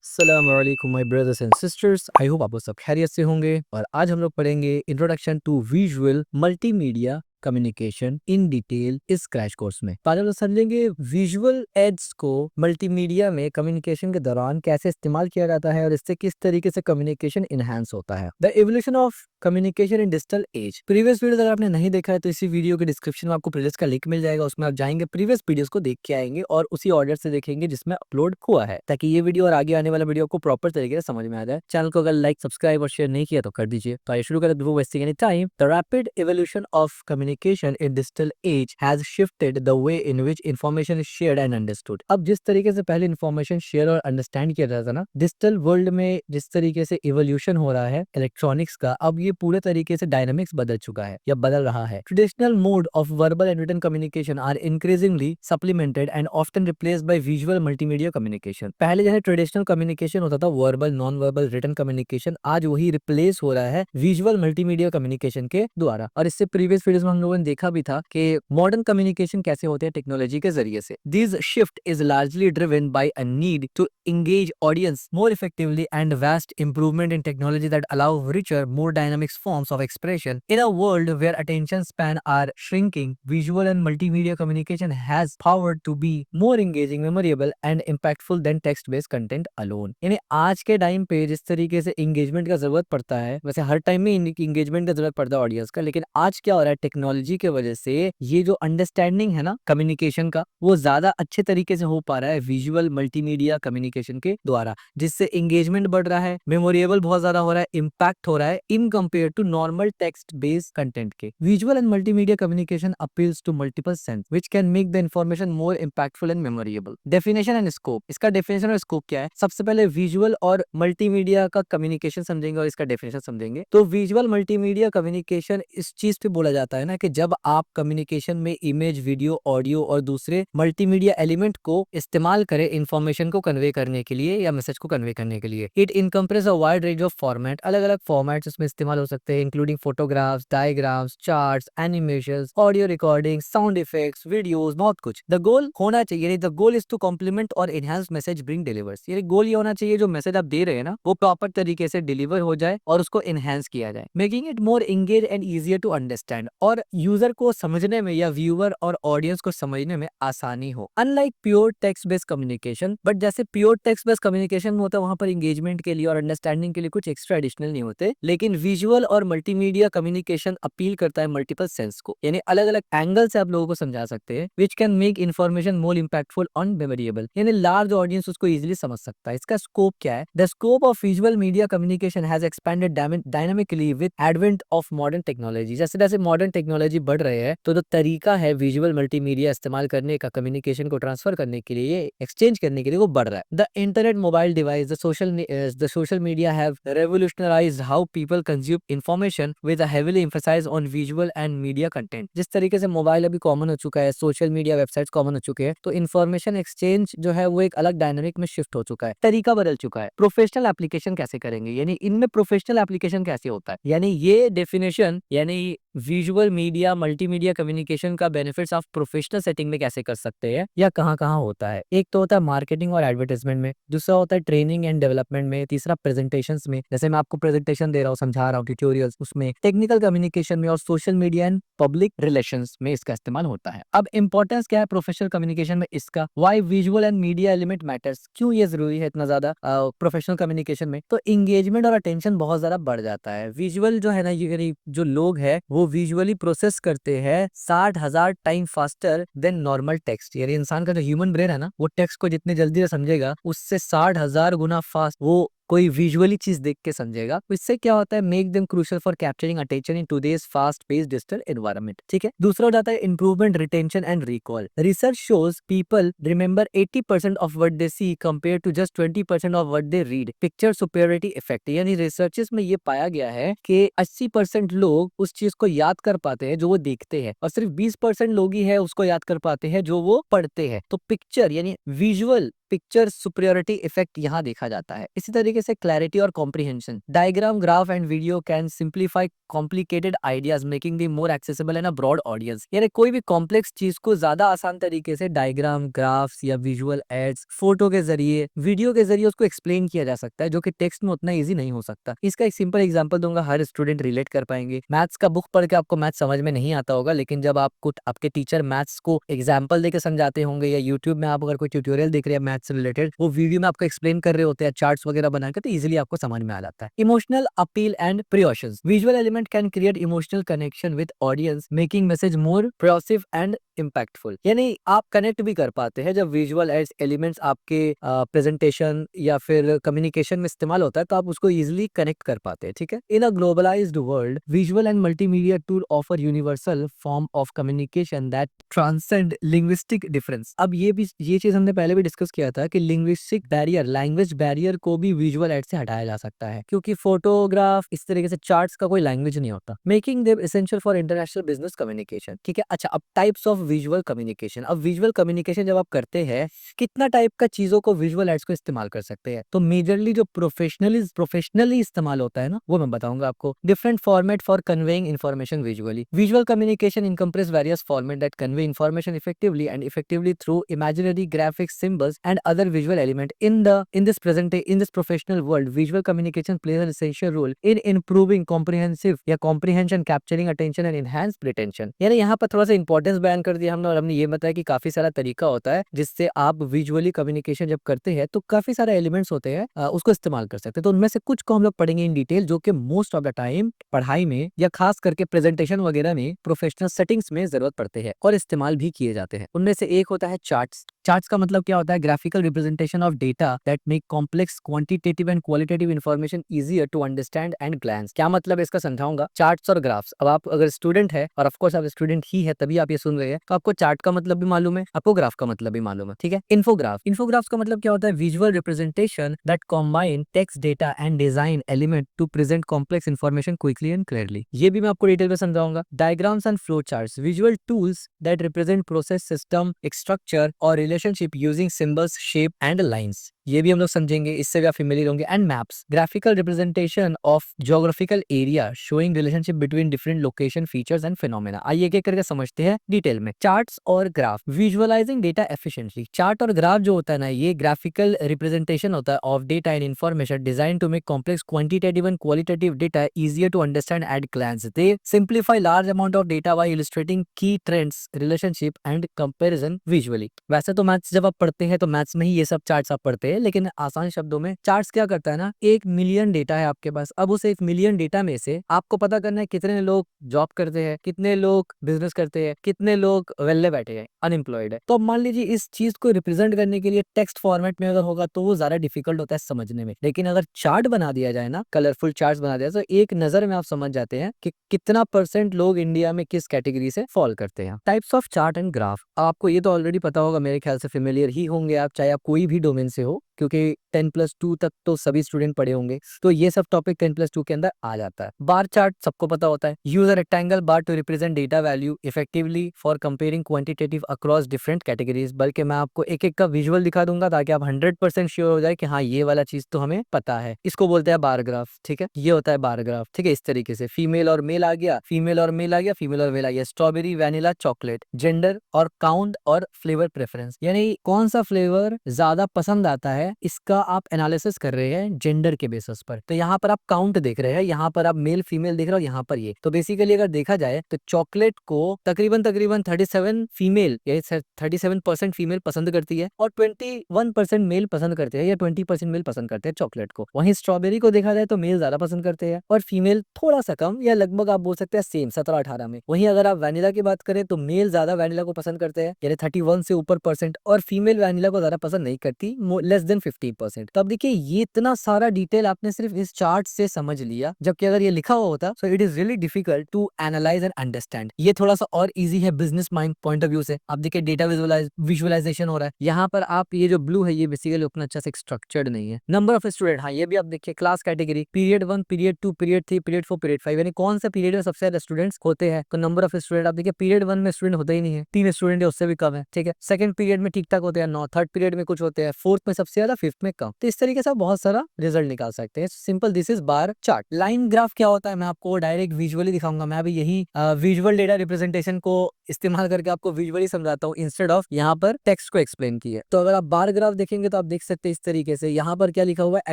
अस्सलामुअलैकुम my brothers and sisters. I hope आप लोग सब खैरियत से होंगे और आज हम लोग पढ़ेंगे introduction to visual multimedia communication in detail इस क्रैश कोर्स में। आज हम लोग समझेंगे विजुअल एड्स को मल्टीमीडिया में कम्युनिकेशन के दौरान कैसे इस्तेमाल किया जाता है और इससे किस तरीके से कम्युनिकेशन इनहेंस होता है। The evolution of communication in digital age. Previous video अगर आपने नहीं देखा है तो इसी वीडियो के डिस्क्रिप्शन में आपको प्लेलिस्ट का लिंक मिल जाएगा, उसमें आप जाएंगे प्रीवियस वीडियोस को देख के आएंगे और उसी ऑर्डर से देखेंगे जिसमें अपलोड हुआ है, ताकि ये वीडियो और आगे आने वाला वीडियो आपको प्रॉपर तरीके से समझ में आ जाए। चैनल को अगर लाइक सब्सक्राइब और शेयर नहीं किया तो कर दीजिए। तो आइए शुरू करें before wasting any time. The rapid evolution of communication in digital age has shifted the way in which information is shared and understood. अब जिस तरीके से पहले इंफॉर्मेशन शेयर और अंडरस्टैंड किया जाता था ना, डिजिटल वर्ल्ड में जिस तरीके से इवोल्यूशन हो रहा है इलेक्ट्रॉनिक्स का, अब ये पूरे तरीके से डायनामिक्स बदल चुका है या बदल रहा है। Traditional mode of verbal and written communication are increasingly supplemented and often replaced by visual multimedia communication. पहले जैसे ट्रेडिशनल कम्युनिकेशन होता था, verbal, non verbal, written communication, आज वही रिप्लेस हो रहा है विजुअल मल्टीमीडिया कम्युनिकेशन के द्वारा। और इससे प्रीवियस वीडियोस में हम लोगों ने देखा भी था कि मॉडर्न कम्युनिकेशन कैसे होते हैं टेक्नोलॉजी के जरिए से। This shift is largely driven by a need to engage audience more effectively and vast improvement in technology that allow richer, more dynamic forms of expression. In a world where attention span are shrinking, visual and multimedia communication has power to be more engaging, memorable and impactful than text-based content alone. यानी आज के time पे जिस तरीके से engagement का जरूरत पड़ता है, वैसे हर टाइम में engagement का जरूरत पड़ता है ऑडियंस का, लेकिन आज क्या हो रहा है टेक्नोलॉजी के वजह से ये जो अंडरस्टैंडिंग है ना कम्युनिकेशन का, वो ज्यादा अच्छे तरीके से हो पा रहा है विजुअल मल्टीमीडिया कम्युनिकेशन के द्वारा, जिससे एंगेजमेंट बढ़ रहा है, मेमोरेबल बहुत ज्यादा हो रहा है, इम्पैक्ट हो रहा है in compare to normal text based content के। Visual and multimedia communication appeals to multiple sense which can make the information more impactful and memorable. Definition and scope. इसका डेफिनेशन और स्कोप क्या है? सबसे पहले विजुअल और मल्टीमीडिया का communication समझेंगे और इसका डेफिनेशन समझेंगे। तो विजुअल मल्टीमीडिया कम्युनिकेशन इस चीज पे बोला जाता है ना कि जब आप कम्युनिकेशन में इमेज, वीडियो, ऑडियो और दूसरे मल्टीमीडिया एलिमेंट को इस्तेमाल करें इंफॉर्मेशन को कन्वे करने के लिए या मैसेज को कन्वे करने के लिए। It encompass a wide range of format. अलग अलग फॉर्मेट्स इसमें इस्तेमाल हो सकते हैं, including photographs, diagrams, charts, animations, audio recording, sound effects, videos, बहुत कुछ। द गोल होना चाहिए, the goal is to complement और एनहांस मैसेज ब्रिंग डिलीवर्स। ये गोल ये होना चाहिए जो मैसेज आप दे रहे हैं ना वो प्रॉपर तरीके से डिलीवर हो जाए और उसको एनहांस किया जाए, making it more engage and easier to understand, और यूजर को समझने में या व्यूअर और ऑडियंस को समझने में आसानी हो। Unlike pure text based communication, but जैसे प्योर टेक्स्ट बेस्ड कम्युनिकेशन में होता है वहां पर एंगेजमेंट के लिए और अंडरस्टैंडिंग के लिए कुछ एक्स्ट्रा एडिशनल नहीं होते, लेकिन विजुअल और मल्टीमीडिया कम्युनिकेशन अपील करता है मल्टीपल सेंस को, यानी अलग अलग एंगल से आप लोगों को समझा सकते हैं, which can make information more impactful on memorable, यानी लार्ज ऑडियंस उसको इजिली समझ सकता है। इसका स्कोप क्या है? The scope of visual media communication has expanded dynamically with advent of modern technology. जैसे जैसे मॉडर्न टेक्नोलॉजी बढ़ रहे हैं तो जो तरीका है विजुअल मल्टीमीडिया इस्तेमाल करने का कम्युनिकेशन को ट्रांसफर करने के लिए, एक्सचेंज करने के लिए, वो बढ़ रहा है। The internet, mobile device, the social media have revolutionized how people consume information with a heavily emphasize on visual and media content. जिस तरीके से मोबाइल अभी कॉमन हो चुका है, सोशल मीडिया वेबसाइट्स कॉमन हो चुके हैं, तो इन्फॉर्मेशन एक्सचेंज जो है वो एक अलग डायनामिक में शिफ्ट हो चुका है, तरीका बदल चुका है। प्रोफेशनल एप्लीकेशन कैसे करेंगे, यानी इनमें प्रोफेशनल एप्लीकेशन कैसे होता है, यानी ये डेफिनेशन, यानी विजुअल मीडिया मल्टीमीडिया कम्युनिकेशन का बेनिफिट्स आप प्रोफेशनल सेटिंग में कैसे कर सकते हैं या कहाँ कहाँ होता है। एक तो होता है मार्केटिंग और एडवर्टाइजमेंट में, दूसरा होता है ट्रेनिंग एंड डेवलपमेंट में, तीसरा प्रेजेंटेशंस में, जैसे मैं आपको प्रेजेंटेशन दे रहा हूँ, समझा रहा हूँ, ट्यूटोरियल्स, उसमें टेक्निकल कम्युनिकेशन में, और social media and public relations में इसका इस्तेमाल होता है। अब इंपॉर्टेंस क्या है प्रोफेशनल कम्युनिकेशन में इसका? Why visual and media element matters, क्यों ये जरूरी है इतना ज्यादा प्रोफेशनल कम्युनिकेशन में? तो इंगेजमेंट और अटेंशन बहुत ज्यादा बढ़ जाता है। विजुअल जो है ना, ये जो लोग है वो विजुअली प्रोसेस करते हैं 60,000 time faster than normal text. यानी इंसान का जो ह्यूमन ब्रेन है ना, वो टेक्स्ट को जितनी जल्दी से समझेगा उससे 60,000 गुना फास्ट वो कोई विजुअली चीज देख के समझेगा। तो इससे क्या होता है? Make them crucial for capturing attention in today's fast paced digital environment. ठीक है। दूसरा हो जाता है improvement, retention and recall. Research shows people remember 80% of what they see compare to just 20% of what they read. Picture superiority effect, यानी researches में ये पाया गया है कि 80% लोग उस चीज को याद कर पाते हैं जो वो देखते हैं, और सिर्फ 20% लोग ही है उसको याद कर पाते हैं जो वो पढ़ते हैं। तो पिक्चर यानी विजुअल पिक्चर सुपरियोरिटी इफेक्ट यहाँ देखा जाता है। इसी तरीके से क्लैरिटी और comprehension, diagram, graph and video can simplify complicated ideas making the more accessible and a broad audience. यानी कोई भी कॉम्प्लेक्स चीज को ज्यादा आसान तरीके से डायग्राम, ग्राफ्स या विजुअल एड्स, फोटो के जरिए, वीडियो के जरिए उसको एक्सप्लेन किया जा सकता है, जो कि टेक्स्ट में उतना ईजी नहीं हो सकता। इसका एक सिंपल एग्जांपल दूंगा, हर स्टूडेंट रिलेट कर पाएंगे। मैथ्स का बुक पढ़ के आपको मैथ्स समझ में नहीं आता होगा, लेकिन जब आपको आपके टीचर मैथ्स को एग्जाम्पल देकर समझाते होंगे, या यूट्यूब में आप अगर कोई ट्यूटोरियल देख रहे हैं मैथ्स से रिलेटेड, वो वीडियो में आपको एक्सप्लेन कर रहे होते हैं चार्ट्स वगैरह बनाकर, तो इजीली आपको समझ में आ जाता है। Emotional appeal and precautions, visual element can create emotional connection with audience making message more persuasive and impactful. यानी आप कनेक्ट भी कर पाते हैं जब विजुअल एलिमेंट्स आपके प्रेजेंटेशन या फिर कम्युनिकेशन में इस्तेमाल होता है, तो आप उसको इजीली कनेक्ट कर पाते हैं। ठीक है, in a globalized world visual and multimedia tool offer universal form of communication that transcend linguistic difference. अब ये चीज हमने पहले भी डिस्कस किया था कि लिंग्विस्टिक बैरियर, लैंग्वेज बैरियर को भी विजुअल एड से हटाया जा सकता है, क्योंकि फोटोग्राफ, इस तरीके से चार्ट्स का कोई लैंग्वेज नहीं होता। Making them essential for international business communication. ठीक है, अच्छा, अब टाइप्स ऑफ विजुअल कम्युनिकेशन। अब विजुअल कम्युनिकेशन जब आप करते हैं, कितना टाइप का चीजों को विजुअल एड्स को इस्तेमाल कर सकते हैं, तो मेजरली जो प्रोफेशनली इस्तेमाल होता है ना, वो मैं बताऊंगा आपको। Different format for conveying information visually. Visual communication encompass various format that convey information effectively through imaginary graphics, symbols and other visual element in this professional world. Visual communication plays an essential role in improving comprehension, capturing attention and enhance retention। यानी यहाँ पर थोड़ा सा importance बयान कर दिया हमने, और हमने ये बताया कि काफी सारा तरीका होता है जिससे आप विजुअली कम्युनिकेशन जब करते हैं तो काफी सारे एलिमेंट्स होते हैं, उसको इस्तेमाल कर सकते हैं। तो उनमें से कुछ को हम लोग पढ़ेंगे इन डिटेल, जो कि मोस्ट ऑफ द टाइम पढ़ाई में या खास करके प्रेजेंटेशन वगैरह में प्रोफेशनल सेटिंग्स में जरूरत पड़ते हैं और इस्तेमाल भी किए जाते हैं। उनमें से एक होता है चार्ट्स। चार्ट्स का मतलब क्या होता है? Graphical representation of data that make complex quantitative and qualitative information easier to understand and glance. क्या मतलब है इसका समझाऊंगा। चार्ट्स और ग्राफ्स, अब आप अगर स्टूडेंट है, और ऑफ कोर्स आप स्टूडेंट ही है तभी आप ये सुन रहे हैं, तो आपको चार्ट का मतलब भी मालूम है, आपको ग्राफ का मतलब भी मालूम है। ठीक है, इन्फोग्राफ्स का मतलब क्या होता है? Visual representation that combine text, data and design element to present complex information quickly and clearly. ये भी मैं आपको डिटेल में समझाऊंगा। Diagrams and flow charts, visual tools that represent process, system, structure और relationship using symbols, shape and lines। ये भी हम लोग समझेंगे, इससे भी आप फेमिलियर होंगे। And maps, graphical representation of geographical area showing relationship between different location, features and phenomena. आइए एक एक करके समझते हैं डिटेल में। चार्ट्स और graph, visualising data efficiently. Chart और ग्राफ जो होता है ना, ये ग्राफिकल रिप्रेजेंटेशन होता है of data and information design to make complex quantitative and qualitative data easier to understand at glance। They simplify large amount of data by illustrating key trends, relationship and comparison visually। वैसे तो maths जब आप पढ़ते हैं तो maths में ही ये सब चार्ट्स आप पढ़ते हैं, लेकिन आसान शब्दों में चार्ट्स क्या करता है ना, 1 मिलियन डेटा है आपके पास। अब उस 1 मिलियन डेटा में से आपको पता करना है कितने लोग जॉब करते हैं, कितने लोग बिजनेस करते हैं, कितने लोग वेल्ले बैठे हैं, अनएम्प्लॉयड है। तो अब मान लीजिए इस चीज को रिप्रेजेंट करने के लिए टेक्स्ट फॉर्मेट में अगर होगा तो वो ज्यादा डिफिकल्ट होता है समझने में, लेकिन अगर चार्ट बना दिया जाए ना, कलरफुल चार्ट बना दिया जाए, तो एक नजर में आप समझ जाते हैं कि कितना % लोग इंडिया में किस कैटेगरी से फॉल करते हैं। Types of chart and graph, आपको ये तो ऑलरेडी पता होगा, मेरे ख्याल से फेमिलियर ही होंगे आप, चाहे आप कोई भी डोमेन से हो, क्योंकि 10+2 तक तो सभी स्टूडेंट पढ़े होंगे, तो ये सब टॉपिक 10+2 के अंदर आ जाता है। बार चार्ट सबको पता होता है, use a rectangle bar to represent data value effectively for comparing quantitative across different categories. बल्कि मैं आपको एक एक का विजुअल दिखा दूंगा ताकि आप 100% श्योर हो जाए कि हाँ ये वाला चीज तो हमें पता है। इसको बोलते हैं बार ग्राफ। ठीक है, ये होता है बार ग्राफ। ठीक है, इस तरीके से फीमेल और मेल आ गया, फीमेल और मेल आ गया, फीमेल और मेल आ गया, स्ट्रॉबेरी, वैनिला, चॉकलेट, जेंडर और काउंट और फ्लेवर प्रेफरेंस, यानी कौन सा फ्लेवर ज्यादा पसंद आता है, इसका आप एनालिसिस कर रहे हैं जेंडर के बेसिस पर। तो यहाँ पर आप काउंट देख रहे हैं, यहाँ पर आप मेल फीमेल देख रहे हो, यहाँ पर ये। तो बेसिकली अगर देखा जाए तो चॉकलेट को तकरीबन 37 फीमेल, 37% फीमेल पसंद करती है और 21% मेल पसंद करते हैं, या 20% मेल पसंद करते हैं चॉकलेट को। वहीं स्ट्रॉबेरी को देखा जाए तो मेल ज्यादा पसंद करते हैं और फीमेल थोड़ा सा कम, या लगभग आप बोल सकते हैं सेम 17-18 में। वहीं अगर आप वैनिला की बात करें तो मेल ज्यादा वैनिला को पसंद करते हैं, यानी 31 से ऊपर %, और फीमेल वैनिला को ज्यादा पसंद नहीं करती, लेस देन 15%। तो अब देखिए ये इतना सारा डिटेल आपने सिर्फ इस चार्ट से समझ लिया, जबकि अगर ये लिखा हुआ होता so it is really difficult to analyse and understand. ये थोड़ा सा और इजी है business mind point of view से। आप देखिए डेटा विजुअलाइजेशन हो रहा है यहाँ पर। आप ये जो ब्लू है ये बेसिकली उतना अच्छा से स्ट्रक्चर्ड नहीं है। नंबर ऑफ स्टूडेंट, हाँ ये भी आप देखिए class category, period 1, period 2, period 3, period 4, period 5, यानी कौन सा पीरियड में सबसे ज्यादा स्टूडेंट्स होते हैं। तो नंबर ऑफ स्टूडेंट आप देखिए पीरियड 1 में स्टूडेंट होते ही नहीं है, 3 स्टूडेंट है उससे भी कम है, ठीक है। सेकंड पीरियड में ठीक ठाक होते हैं 9, थर्ड पीरियड में कुछ होते हैं, फोर्थ में सबसे ज्यादा, फिफ्थ में कम। तो इस तरीके से आप बहुत सारा रिजल्ट निकाल सकते हैं। Simple, this is bar chart. Line graph क्या होता है मैं आपको डायरेक्ट विजुअली दिखाऊंगा। मैं अभी यही विजुअल डेटा रिप्रेजेंटेशन को इस्तेमाल करके आपको विजुअली समझाता हूँ इंस्टेड ऑफ यहाँ पर टेक्स्ट को एक्सप्लेन किए। तो अगर आप बार ग्राफ देखेंगे तो आप देख सकते हैं इस तरीके से। यहाँ पर क्या लिखा हुआ है,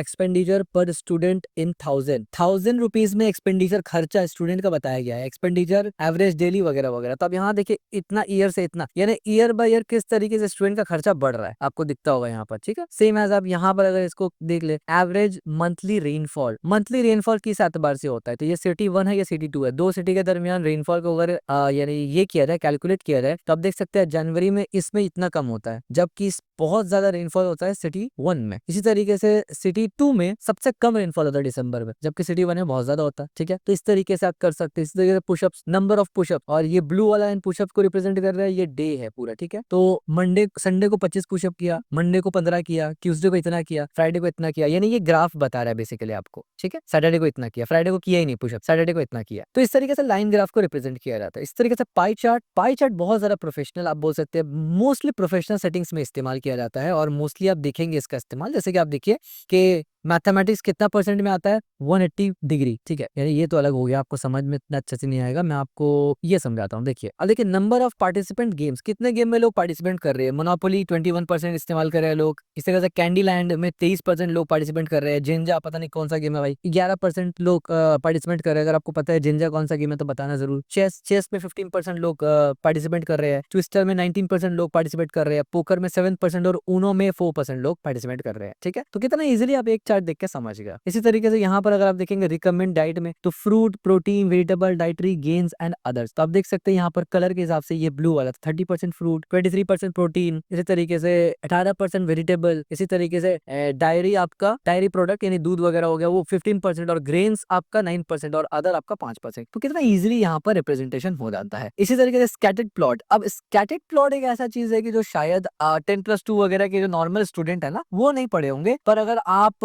एक्सपेंडिचर पर स्टूडेंट इन 1000 रुपीज में एक्सपेंडिचर खर्चा स्टूडेंट का बताया गया है, एक्सपेंडिचर एवरेज डेली वगैरह वगैरह। तो अब यहाँ देखिए इतना ईयर से इतना, यानी ईयर बाय ईयर किस तरीके से स्टूडेंट का खर्चा बढ़ रहा है आपको दिखता होगा यहाँ पर, ठीक है। सेम एज आप यहाँ पर अगर इसको देख ले, average monthly rainfall, monthly rainfall किस एतबार से होता है, तो ये सिटी 1 है या सिटी 2 है, दो सिटी के दरमियान रेनफॉल को अगर यानी ये किया जाए, कैलकुलेट किया जाए, तो आप देख सकते हैं जनवरी में इसमें इतना कम होता है, जबकि बहुत ज्यादा रेनफॉल होता है सिटी 1 में। इसी तरीके से सिटी 2 में सबसे कम रेनफॉल होता है दिसंबर में, जबकि सिटी 1 में बहुत ज्यादा होता है, ठीक है। तो इस तरीके से आप कर सकते हैं। इस तरीके से पुशअप्स, नंबर ऑफ पुशअप, और ये ब्लू वाला इन पुशअप को रिप्रेजेंट कर रहा है, ये डे है पूरा, ठीक है। तो मंडे संडे को 25 पुशअप किया, मंडे को 15 किया, ट्यूसडे को इतना किया, फ्राइडे को इतना किया, यानी ये ग्राफ बता रहा है बेसिकली आपको, ठीक है। सैटरडे को इतना किया, फ्राइडे को किया ही नहीं पुशअप, सैटरडे को इतना किया। तो इस तरीके से लाइन ग्राफ को रिप्रेजेंट किया जाता है। इस तरीके से पाई चार्ट, पाई चार्ट बहुत ज्यादा प्रोफेशनल आप बोल सकते हैं, मोस्टली प्रोफेशनल सेटिंग्स में इस्तेमाल किया जाता है, और मोस्टली आप देखेंगे इसका इस्तेमाल। जैसे कि आप देखिए कि मैथमेटिक्स कितना परसेंट में आता है, 180 डिग्री, ठीक है। यानी ये तो अलग हो गया, आपको समझ में इतना अच्छे से नहीं आएगा, मैं आपको ये समझाता हूँ। देखिए अब देखिए नंबर ऑफ पार्टिसिपेंट गेम्स, कितने गेम में लोग पार्टिसिपेट कर रहे हैं। मोनोपोली 21% इस्तेमाल कर रहे हैं लोग। इस तरह से कैंडी लैंड में 23% लोग पार्टिसिपेट कर रहे हैं। जिंजा पता नहीं कौन सा गेम है भाई, 11% लोग पार्टिसिपेट कर रहे हैं। अगर आपको पता है जिंजा कौन सा गेम है तो बताना जरूर। चेस में 15% लोग पार्टिसिपेट कर रहे हैं। ट्विस्टर में 19% लोग पार्टिसिपेट कर रहे हैं। पोकर में 7% और ऊनो में 4% लोग पार्टिसिपेट कर रहे हैं, ठीक है। तो कितना इजीली आप एक चार्ट देख के समझ गया। इसी तरीके से यहाँ पर अगर आप देखेंगे रिकमेंड डाइट में, तो fruit, protein, vegetable, dietary gains and others. तो आप देख सकते हैं यहाँ पर कलर के हिसाब से ये ब्लू वाला 30% फ्रूट, 23% प्रोटीन, इसी तरीके से 18% वेजिटेबल, इसी तरीके से डायरी आपका डायरी प्रोडक्ट यानी दूध वगैरह हो गया वो 15%, और ग्रेन्स आपका 9% और अदर आपका 5%। तो कितना इजीली यहाँ पर रिप्रेजेंटेशन हो जाता है। इसी तरीके से स्कैटर्ड प्लॉट। अब स्कैटर्ड प्लॉट एक ऐसा चीज है कि जो शायद 10+2 वगैरह के जो नॉर्मल स्टूडेंट है ना वो नहीं पढ़े होंगे, पर अगर आप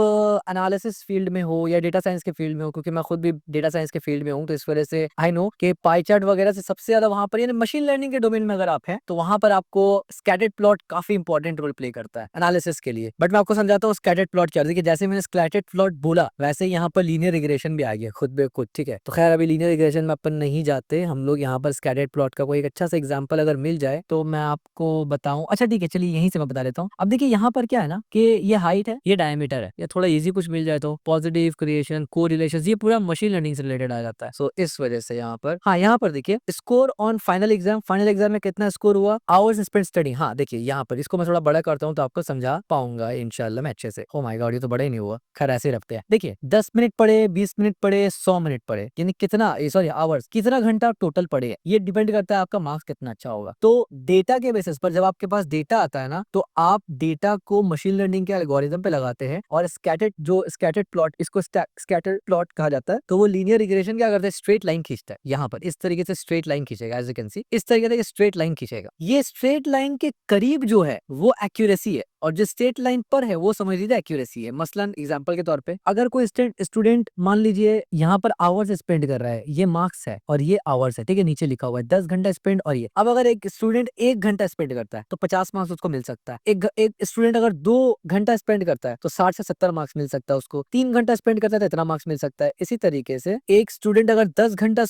एनालिसिस फील्ड में हो या डेटा साइंस के फील्ड में हो, क्योंकि मैं खुद भी डेटा साइंस के फील्ड में हूँ, तो इस वजह से आई नो कि पाई चार्ट वगैरह से सबसे ज्यादा वहां पर यानी मशीन लर्निंग के डोमेन में अगर आप हैं तो वहां पर आपको स्कैटर्ड प्लॉट काफी इंपॉर्टेंट रोल प्ले करता है एनालिसिस के लिए। बट मैं आपको समझाता हूँ स्कैटर्ड प्लॉट क्या है। जैसे मैंने स्कैटर्ड प्लॉट बोला वैसे यहाँ पर लीनियर रिग्रेशन भी आ गया खुद बे खुद, ठीक है। तो खैर अभी लीनियर रिग्रेशन में अपन नहीं जाते, हम लोग यहाँ पर स्कैटर्ड प्लॉट का कोई एक अच्छा सा एग्जाम्पल अगर मिल जाए तो मैं आपको बताऊं। अच्छा ठीक है, चलिए यहीं से मैं बता देता हूँ। अब देखिए यहाँ पर क्या है ना कि ये हाइट है, ये डायमीटर है, या थोड़ा इजी कुछ मिल जाए तो पॉजिटिव क्रिएशन, कोरिलेशन, ये पूरा मशीन लर्निंग से रिलेटेड आ जाता है। सो इस वजह से यहाँ पर, हाँ यहाँ पर देखिए score on final exam, final exam में कितना स्कोर हुआ, आवर्स स्पेंट स्टडी। हाँ देखिए यहाँ पर इसको मैं थोड़ा बड़ा करता हूँ तो आपको समझा पाऊंगा इंशाल्लाह मैं अच्छे से। ओ माय गॉड ये तो बड़ा ही नहीं हुआ, खैर ऐसे ही रखते हैं। देखिए 10 मिनट पढ़े, 20 मिनट पढ़े, 100 मिनट पढ़े, यानी कितना, सॉरी आवर्स, कितना घंटा आप टोटल पढ़े, ये डिपेंड करता है आपका मार्क्स कितना अच्छा होगा। तो डेटा के बेसिस पर जब आपके पास डेटा आता है ना तो आप डेटा को मशीन लर्निंग के एल्गोरिथम पे लगाते हैं, और स्कैटर्ड प्लॉट, इसको स्कैटर्ड प्लॉट कहा जाता है। तो वो लीनियर रिग्रेशन क्या करता है, स्ट्रेट लाइन खींचता है। यहाँ पर इस तरीके से स्ट्रेट लाइन खींचेगा, एज यू कैन सी इस तरीके से स्ट्रेट लाइन खींचेगा। ये स्ट्रेट लाइन के करीब जो है वो एक्यूरेसी है, और जो स्ट्रेट लाइन पर है वो समझ लीजिए एक्यूरेसी है। मसलन एग्जांपल के तौर पे अगर कोई स्टूडेंट मान लीजिए यहाँ पर आवर्स स्पेंड कर रहा है, ये मार्क्स है और ये आवर्स है, ठीक है, नीचे लिखा हुआ है 10 घंटा स्पेंड, और ये अब अगर एक स्टूडेंट 1 घंटा स्पेंड करता है तो 50 मार्क्स उसको मिल सकता है। एक स्टूडेंट अगर 2 घंटा स्पेंड करता है तो 60 से 70 मार्क्स मिल सकता है उसको। 3 घंटा स्पेंड करता है तो इतना मार्क्स मिल सकता है। इसी तरीके से एक स्टूडेंट अगर 10 घंटा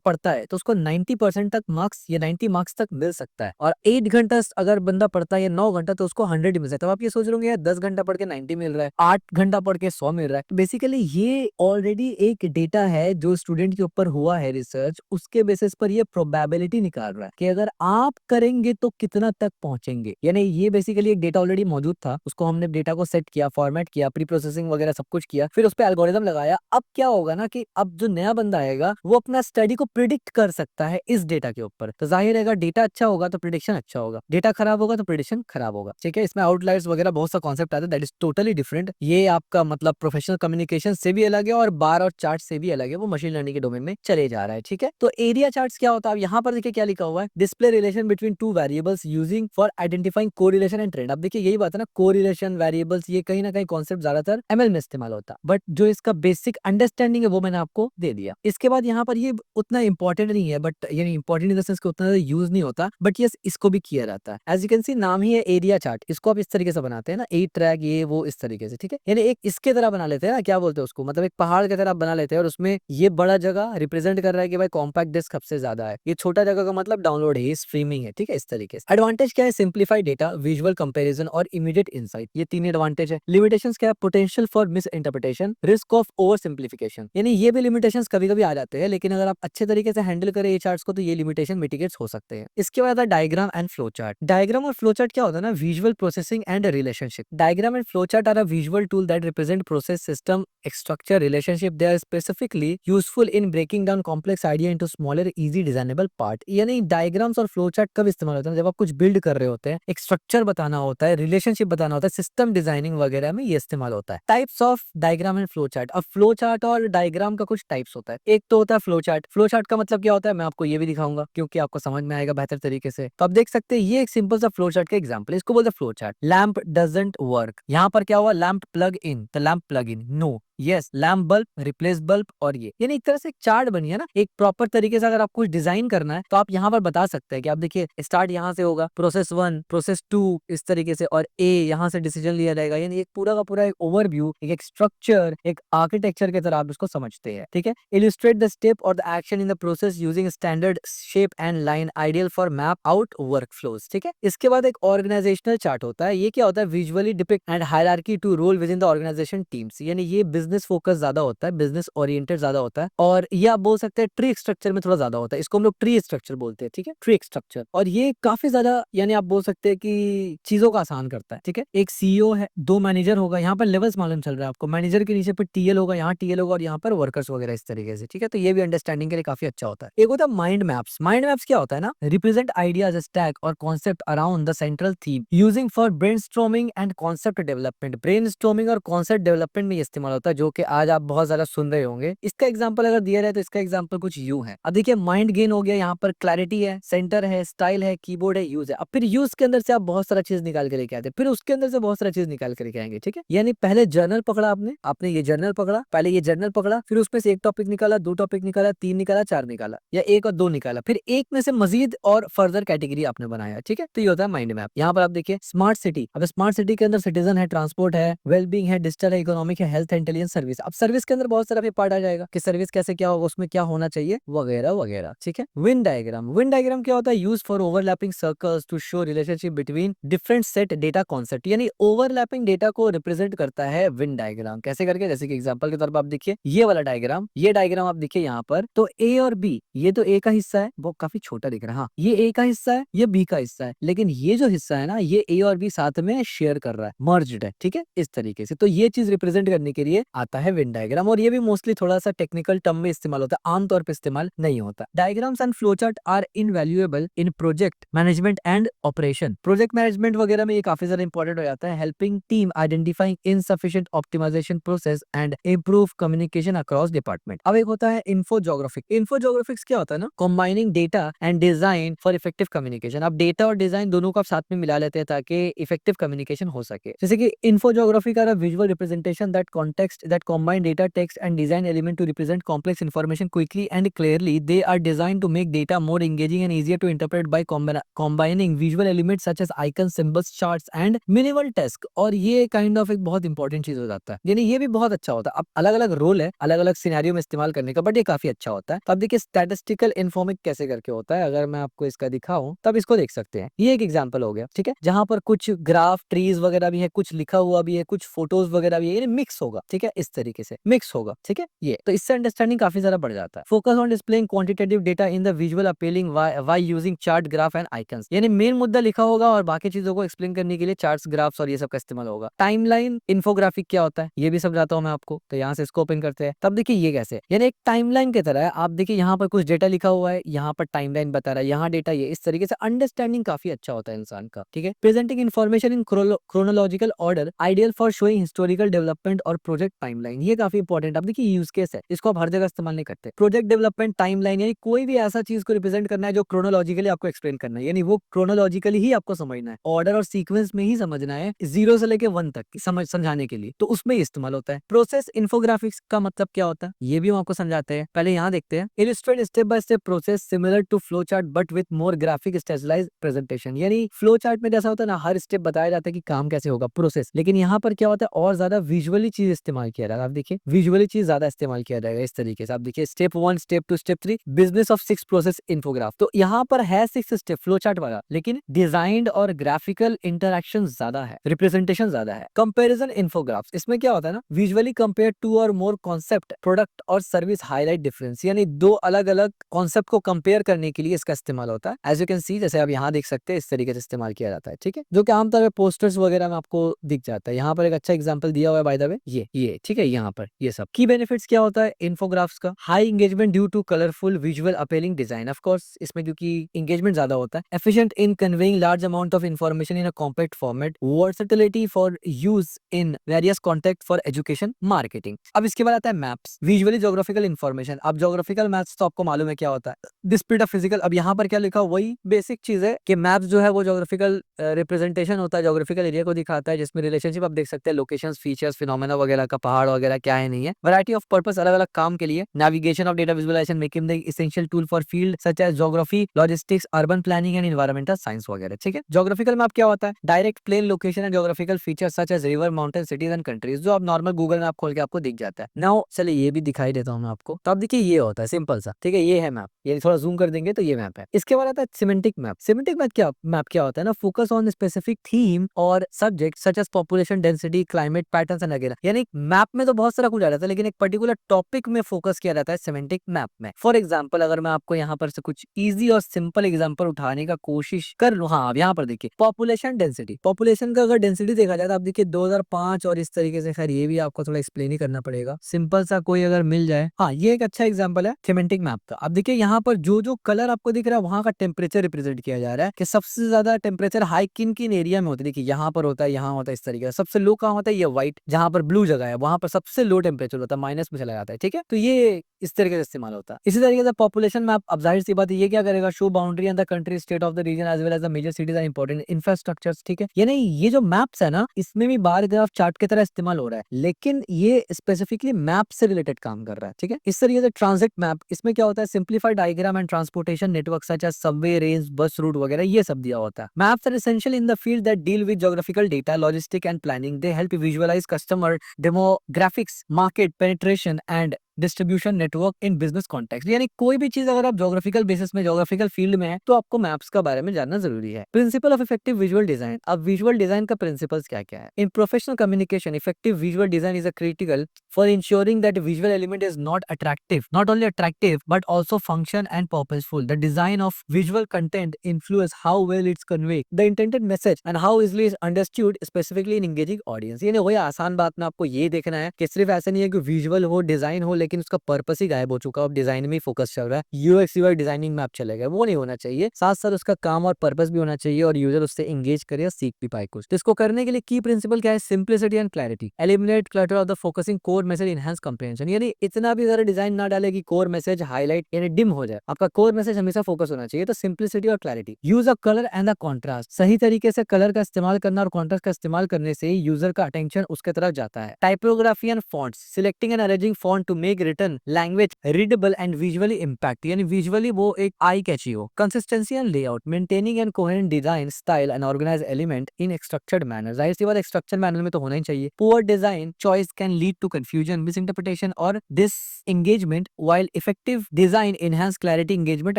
पढ़ता है तो उसको 90% तक मार्क्स या 90 मार्क्स तक मिल सकता है, और 8 घंटा अगर बंदा पढ़ता है या 9 घंटा तो उसको 100 मिल सकता है। तो आप ये सोच रहे होंगे यार 10 घंटा पढ़ के 90 मिल रहा है, 8 घंटा पढ़ के 100 मिल रहा है। बेसिकली ये ऑलरेडी एक डेटा है जो स्टूडेंट के ऊपर हुआ है रिसर्च, उसके बेसिस पर ये प्रोबेबिलिटी निकाल रहा है कि अगर आप करेंगे तो कितना तक पहुंचेंगे। यानी ये बेसिकली एक डेटा ऑलरेडी मौजूद था, उसको हमने डेटा को सेट किया, फॉर्मेट किया, प्री प्रोसेसिंग वगैरह सब कुछ किया, फिर उस पर एल्गोरिथम लगाया। अब क्या होगा ना कि अब जो नया बंदा आएगा वो अपना स्टडी को प्रिडिक्ट कर सकता है इस डेटा के ऊपर। तो जाहिर है अगर डेटा अच्छा होगा तो प्रिडिक्शन अच्छा होगा, डेटा खराब होगा तो प्रिडिक्शन खराब होगा, ठीक है। इसमें आउटलायर्स वगैरह बहुत सा कॉन्सेप्ट आता है, दैट इज टोटली डिफरेंट। ये आपका मतलब प्रोफेशनल कम्युनिकेशन से भी अलग है और बार और चार्ट से भी अलग है, वो मशीन लर्निंग के डोमेन में चले जा रहा है, ठीक है। तो एरिया चार्ट्स क्या होता है, अब यहाँ पर देखिए क्या लिखा हुआ है, display relation between two variables using for identifying correlation and trend. अब देखिए यही बात है ना, कोरिलेशन वेरिएबल्स, ये कहीं ना कहीं कॉन्सेप्ट ज्यादातर एमएल में इस्तेमाल होता है, बट जो इसका बेसिक अंडरस्टैंडिंग है वो मैंने आपको दे दिया। इसके बाद यहाँ पर ये उतना इंपॉर्टेंट नहीं है, बट यानी इंपॉर्टेंट इन द सेंस कि उतना ज्यादा यूज नहीं होता, बट यस इसको भी किया जाता है। एज यू कैन सी, नाम ही है एरिया चार्ट, इसको आप इस तरीके से बनाते हैं ना, 8 ट्रैक ये वो इस तरीके से, ठीक है। यानी एक इसके तरह बना लेते हैं ना, क्या बोलते हैं उसको, मतलब एक पहाड़ की तरह आप बना लेते हैं और उसमें ये बड़ा जगह रिप्रेजेंट कर रहा है कि भाई कॉम्पैक्ट डिस्क सबसे ज्यादा है, ये छोटा जगह का मतलब डाउनलोड है, स्ट्रीमिंग है, ठीक है। इस तरीके से एडवांटेज क्या है, सिंप्लीफाइड डेटा, विजुअल कंपैरिजन और इमीडिएट इंसाइट, ये तीन एडवांटेज है। लिमिटेशंस क्या है, potential for miss interpretation, risk of over simplification, यानी ये भी लिमिटेशंस कभी कभी आ जाते हैं, लेकिन अगर आप अच्छे तरीके से हैंडल करें ये चार्ट्स को तो ये लिमिटेशन मिटिगेट्स हो सकते हैं। इसके बाद diagram and flow chart. Diagram और फ्लो चार्ट क्या होता है ना, visual processing and relationship. Diagram and flow chart are a visual tool that represent process, system, structure, relationship. They are specifically useful in breaking down complex idea into smaller easy designable part। यानी diagrams और flow chart कब इस्तेमाल होता है, जब आप कुछ build कर रहे होते हैं, एक स्ट्रक्चर बताना होता है, रिलेशनशिप बताना होता है, सिस्टम डिजाइनिंग वगैरह में ये इस्तेमाल होता है। Types of diagram and flow chart. अब फ्लो चार्ट और डायग्राम का कुछ टाइप्स होता है। एक तो होता है फ्लो चार्ट। फ्लो चार्ट का मतलब क्या होता है मैं आपको ये भी दिखाऊंगा क्योंकि आपको समझ में आएगा बेहतर तरीके से। तो आप देख सकते हैं ये एक सिंपल सा फ्लो चार्ट का एग्जांपल है, इसको बोलते हैं flow chart. Lamp doesn't work, यहाँ पर क्या हुआ, लैंप प्लग इन, तो lamp plug in, no, yes, lamp bulb, replace bulb, और ये यानी एक तरह से एक चार्ट बनी है ना, एक प्रॉपर तरीके से। अगर आप कुछ डिजाइन करना है तो आप यहाँ पर बता सकते हैं कि आप देखिए स्टार्ट यहाँ से होगा, प्रोसेस 1, प्रोसेस 2 इस तरीके से, और ए यहाँ से डिसीजन लिया जाएगा। यानी एक पूरा का पूरा एक ओवरव्यू, एक स्ट्रक्चर, एक आर्किटेक्चर की तरह आप इसको समझते हैं, ठीक है। इलिस्ट्रेट द स्टेप और the action in the process using standard shape and line, ideal for map out work flows, ठीक है। इसके बाद एक ऑर्गेनाइजेशनल चार्ट होता है, ये क्या होता है, visually depict and hierarchy to role within the organisation teams, यानी ये बिजनेस फोकस ज्यादा होता है, बिजनेस ओरिएंटेड ज्यादा होता है, और ये आप बोल सकते हैं ट्री स्ट्रक्चर में थोड़ा ज्यादा होता है, इसको हम लोग ट्री स्ट्रक्चर बोलते हैं, ठीक है, ट्री स्ट्रक्चर। और ये काफी ज्यादा यानी आप बोल सकते हैं कि चीजों को आसान करता है, ठीक है। एक सीईओ है, 2 मैनेजर होगा, यहाँ पर लेवल्स मालूम चल रहा है आपको, मैनेजर के नीचे पर टीएल होगा, यहाँ टीएल होगा और यहाँ पर वर्कर्स वगैरह इस तरीके से, ठीक है। तो ये भी अंडरस्टैंडिंग के लिए काफी अच्छा होता है। एक होता है माइंड मैप्स। माइंड मैप्स क्या होता है ना, रिप्रेजेंट आइडियाज, स्टैक और concept around the central theme using for brainstorming and concept development. Brainstorming और कॉन्सेप्ट डेवलपमेंट में इस्तेमाल होता है, जो कि आज आप बहुत ज्यादा सुन रहे होंगे। इसका एग्जांपल अगर दिया जाए तो इसका एग्जांपल कुछ यूं है। अब देखिए माइंड गेन हो गया, यहाँ पर क्लैरिटी है, सेंटर है, स्टाइल है, कीबोर्ड है, यूज है। अब फिर यूज के अंदर से आप बहुत सारा चीज निकाल के लेके आते हैं, फिर उसके अंदर से बहुत सारा चीज निकाल के लेके आएंगे, ठीक है। यानी पहले जर्नल पकड़ा आपने ये जर्नल पकड़ा, पहले ये जर्नल पकड़ा, फिर उसमें से एक टॉपिक निकाला, 2 टॉपिक निकाला, 3 निकाला, 4 निकाला, या 1 और 2 निकाला, फिर एक में से मजीद और फर्दर कैटेगरी आपने बनाया, ठीक है। तो ये होता है माइंड मैप। यहाँ पर आप देखिए स्मार्ट सिटी। अब स्मार्ट सिटी के अंदर सिटीजन है, ट्रांसपोर्ट है, वेलबींग है, डिजिटल है, इकोनॉमिक है, हेल्थ, इंटेलिजेंस, सर्विस। अब सर्विस के अंदर बहुत सारा पार्ट आ जाएगा कि सर्विस कैसे क्या होगा, उसमें क्या होना चाहिए वगैरह वगैरह, ठीक है। Win diagram. विन डायग्राम क्या होता है, use for overlapping circles to show relationship between different set data concept, यानी ओवरलैपिंग डेटा को रिप्रेजेंट करता है विन डायग्राम। कैसे करके, जैसे कि एग्जांपल के तौर पर आप देखिए ये वाला डायग्राम, ये डायग्राम आप देखिए यहाँ पर, तो ए और बी, ये तो ए का हिस्सा है, वो काफी छोटा दिख रहा है, हाँ ये ए का हिस्सा है, ये बी का हिस्सा है, लेकिन ये जो हिस्सा है ना, ये ए और बी साथ में शेयर कर रहा है, मर्ज्ड है, ठीक है, इस तरीके से। तो ये चीज रिप्रेजेंट करने के लिए आता है विन डायग्राम, और ये भी मोस्टली थोड़ा सा टेक्निकल टर्म में इस्तेमाल होता है, आमतौर पे इस्तेमाल नहीं होता। Diagrams and flowchart are invaluable in project management and operation. Project management वगैरह में ये काफी ज्यादा इंपॉर्टेंट हो जाता है, helping team identifying insufficient optimisation process and improve communication across department. अब एक होता है इन्फोजोग्राफिक। इन्फोजोग्राफिक्स क्या होता है ना, combining data and design for effective communication. अब डेटा और डिजाइन दोनों को आप साथ में मिला लेते हैं ताकि इफेक्टिव कम्युनिकेशन हो सके। जैसे कि infographic are a visual representation that context that combine data, text and design element to represent complex information quickly and clearly. They are designed to make data more engaging and easier to interpret by combining visual elements such as icons, symbols, charts and minimal text। और ये kind of एक बहुत important चीज हो जाता है, यानी ये भी बहुत अच्छा होता है। अब अलग अलग रोल है अलग अलग सिनेरियो में इस्तेमाल करने का, बट ये काफी अच्छा होता है। तो अब देखिए स्टैटिस्टिकल इन्फॉर्मिक कैसे करके होता है, अगर मैं आपको इसका दिखाऊं तब इसको देख सकते हैं। ये एक एग्जाम्पल हो गया, ठीक है, जहां पर कुछ ग्राफ, ट्रीज वगैरह भी है, कुछ लिखा हुआ भी है, कुछ फोटोज वगैरह भी है, यानी मिक्स होगा, ठीक है। इस तरीके से मिक्स होगा, ठीक है। ये तो इससे अंडरस्टैंडिंग काफी ज्यादा बढ़ जाता है। Focus on displaying quantitative data in the visual appealing why using chart, graph and icons, यानी मेन मुद्दा लिखा होगा और बाकी चीजों को एक्सप्लेन करने के लिए चार्ट्स, ग्राफ्स और ये सब का इस्तेमाल होगा। टाइमलाइन इन्फोग्राफिक क्या होता है ये भी समझाता हूँ मैं आपको, तो यहाँ से इसको ओपन करते हैं। तब देखिए ये कैसे, यानी एक टाइमलाइन की तरह है। आप देखिए यहाँ पर कुछ डेटा लिखा हुआ है, यहाँ पर टाइमलाइन बता रहा है, यहाँ डेटा ये, इस तरीके से अंडरस्टैंडिंग काफी अच्छा होता है इंसान का, ठीक है। Presenting information in chronological order, ideal for showing historical development और प्रोजेक्ट टाइमलाइन, ये काफी इंपॉर्टेंट। अब देखिए यूज केस है, इसको आप हर जगह इस्तेमाल नहीं करते। प्रोजेक्ट डेवलपमेंट टाइमलाइन यानी कोई भी ऐसा चीज को रिप्रेजेंट करना है जो क्रोनोलॉजिकली आपको एक्सप्लेन करना है, यानी वो क्रोनोलॉजिकली ही आपको समझना है, ऑर्डर और सीक्वेंस में ही समझना है, 0 से लेके 1 तक समझाने के लिए, तो उसमें इस्तेमाल होता है। प्रोसेस इन्फोग्राफिक्स का मतलब क्या होता है ये भी हम आपको समझाते हैं। पहले यहाँ देखते हैं, illustrate step by step process similar to flow chart but with more graphic stylised presentation, यानी फ्लो चार्ट में जैसा होता है ना, हर स्टेप बताया जाता है कि काम कैसे होगा, प्रोसेस, लेकिन यहाँ पर क्या होता है और ज्यादा विजुअली चीज इस्तेमाल किया जाएगा। आप देखिए विजुअली चीज ज्यादा इस्तेमाल किया जाएगा इस तरीके से। आप देखिए step 1, step 2, step 3, business of 6 process infograph, तो यहाँ पर है 6 स्टेप फ्लो चार्ट वाला, लेकिन डिजाइंड और ग्राफिकल इंटरेक्शन ज्यादा है, रिप्रेजेंटेशन ज्यादा है। कंपेरिजन इन्फोग्राफ्स, इसमें क्या होता है ना, विजुअली कंपेयर टू और मोर कॉन्सेप्ट, प्रोडक्ट और सर्विस, हाईलाइट डिफरेंस, यानी दो अलग अलग कॉन्सेप्ट को कंपेयर करने के लिए इसका इस्तेमाल होता है। एज यू कैन सी, जैसे आप यहाँ देख सकते हैं, इस तरीके से इस्तेमाल किया जाता है, ठीक है, जो कि आमतौर पर पोस्टर्स वगैरह में आपको दिख जाता है। यहाँ पर एक अच्छा एग्जांपल दिया हुआ है बाय द वे, ये ठीक है। यहाँ पर ये सब की बेनिफिट्स क्या होता है इन्फोग्राफ्स का, high engagement due to colourful visual appealing design, of course इसमें क्योंकि एंगेजमेंट ज्यादा होता है। Efficient in conveying large amount of information in a compact format, versatility for use in various context for education, marketing. अब इसके बाद आता है मैप्स, विजुअली ज्योग्राफिकल इन्फॉर्मेशन। अब ज्योग्राफिकल मैप्स तो आपको मालूम है क्या होता है, डिस्प्ले ऑफ फिजिकल। अब यहाँ पर क्या लिखा, वही बेसिक चीज है कि मैप्स जो है वो ज्योग्राफिकल रिप्रेजेंटेशन होता है, ज्योग्राफिकल एरिया को दिखाता है, जिसमें रिलेशनशिप आप देख सकते हैं, लोकेशंस, फीचर्स, फिनोमेना वगैरह का, पहाड़ वगैरह क्या है नहीं है, वैरायटी ऑफ पर्पस, अलग अलग काम के लिए, navigation of data visualization, making the essential tool for field such as geography, logistics, urban planning and environmental science वगैरह, ठीक है। ज्योग्राफिकल मैप क्या होता है, direct plane location and geographical features such as river, mountain, cities and countries, जो आप normal Google map खोल के आपको दिख जाता है। नाउ चलिए ये भी दिखाई देता हूँ मैं आपको, तो आप देखिए ये होता है सिंपल सा, ठीक है, ये है मैप, ये थोड़ा जूम कर देंगे तो ये मैप है। इसके बाद आता है सिमेंटिक मैप। सिमेंटिक मैप क्या होता है ना, फोकस ऑन स्पेसिफिक थीम और subject such as population density, climate patterns and again, यानी मैप में तो बहुत सारा कुछ आ जाता है, लेकिन एक पर्टिकुलर टॉपिक में फोकस किया जाता है सिमेंटिक मैप में। फॉर एग्जाम्पल अगर मैं आपको यहाँ पर से कुछ इजी और सिंपल एग्जाम्पल उठाने का कोशिश कर लूँ, हाँ यहाँ पर देखिए पॉपुलेशन डेंसिटी, पॉपुलेशन का अगर डेंसिटी देखा जाए तो आप देखिए 2005 और इस तरीके से, खैर ये भी आपको थोड़ा एक्सप्लेन ही करना पड़ेगा, सिंपल सा कोई अगर मिल जाए, हाँ ये एक अच्छा एग्जांपल है सिमेंटिक मैप का। अब देखिए यहाँ पर जो जो कलर आपको दिख रहा है वहां का टेम्परेचर रिप्रेजेंट किया जा रहा है कि सबसे ज्यादा टेम्परेचर हाई किन किन एरिया में होता है। देखिए यहाँ पर होता है, यहाँ होता है, इस तरीके से। सबसे लो कहाँ होता है, ये व्हाइट, जहाँ पर ब्लू जगह है वहां पर सबसे लो टेम्परेचर होता है, माइनस में चला जाता है, ठीक है। तो ये इस तरीके से इस्तेमाल होता है। इसी तरीके से पॉपुलेशन मैप, अब जाहिर सी बात है ये क्या करेगा, show boundary and the country, state of the region as well as the major cities and important infrastructures, ठीक है। यानी ये जो मैप्स है ना, इसमें भी बार ग्राफ चार्ट की तरह इस्तेमाल हो रहा है, लेकिन ये स्पेसिफिकली मैप से रिलेटेड काम कर रहा है, ठीक है। इस तरीके से ट्रांजिट मैप, इसमें क्या होता है, simplified diagram and transportation network such as subway, range, bus route वगैरह, ये सब दिया होता है। Maps are essential in the field that deal with geographical data, logistic and planning. They help visualize customer demographics, market penetration and distribution network in business context. यानी कोई भी चीज अगर आप ज्योग्राफिकल बेसिस में, ज्योग्राफिकल फील्ड में है, तो आपको मैप्स का बारे में जानना जरूरी है। Principal of effective visual design, अब विजुअल डिजाइन का प्रिंसिपल्स क्या क्या है। In professional communication effective visual design is a critical for ensuring that visual element is not only attractive but also function and purposeful. The design of visual content influence how well it's convey the intended message and how easily is understood specifically in engaging audience. यानी वही आसान बात में आपको ये देखना है कि सिर्फ ऐसा नहीं है कि विजुअल हो, डिजाइन हो, लेकिन उसका पर्पस ही गायब हो चुका, अब डिजाइन में ही फोकस चल रहा है, यूएक्स यूआई डिजाइनिंग में आप चले गए, वो नहीं होना चाहिए। साथ साथ उसका काम और पर्पस भी होना चाहिए और यूजर उससे एंगेज करे और सीख भी पाए कुछ। तो इसको करने के लिए की प्रिंसिपल क्या है, simplicity and clarity, eliminate clutter of the focusing core message, enhance comprehension. यानी इतना भी ज्यादा डिजाइन ना डाले कि कोर मैसेज हाईलाइट यानी डिम हो जाए, आपका कोर मैसेज हमेशा फोकस होना चाहिए। तो सिंप्लिसिटी और clarity, use of colour and the contrast, सही तरीके से कलर का इस्तेमाल करना और कॉन्ट्रास्ट का इस्तेमाल करने से यूजर का अटेंशन उसके तरफ जाता है। Typography and fonts, selecting and arranging font to make make written language readable and visually impact, यानी विजुअली वो एक आई कैची हो। Consistency and layout, maintaining and coherent design style and organize element in structured manner, जाहिर सी बात है structure manner में तो होना ही चाहिए। Poor design choice can lead to confusion, misinterpretation और disengagement, while effective design enhance clarity, engagement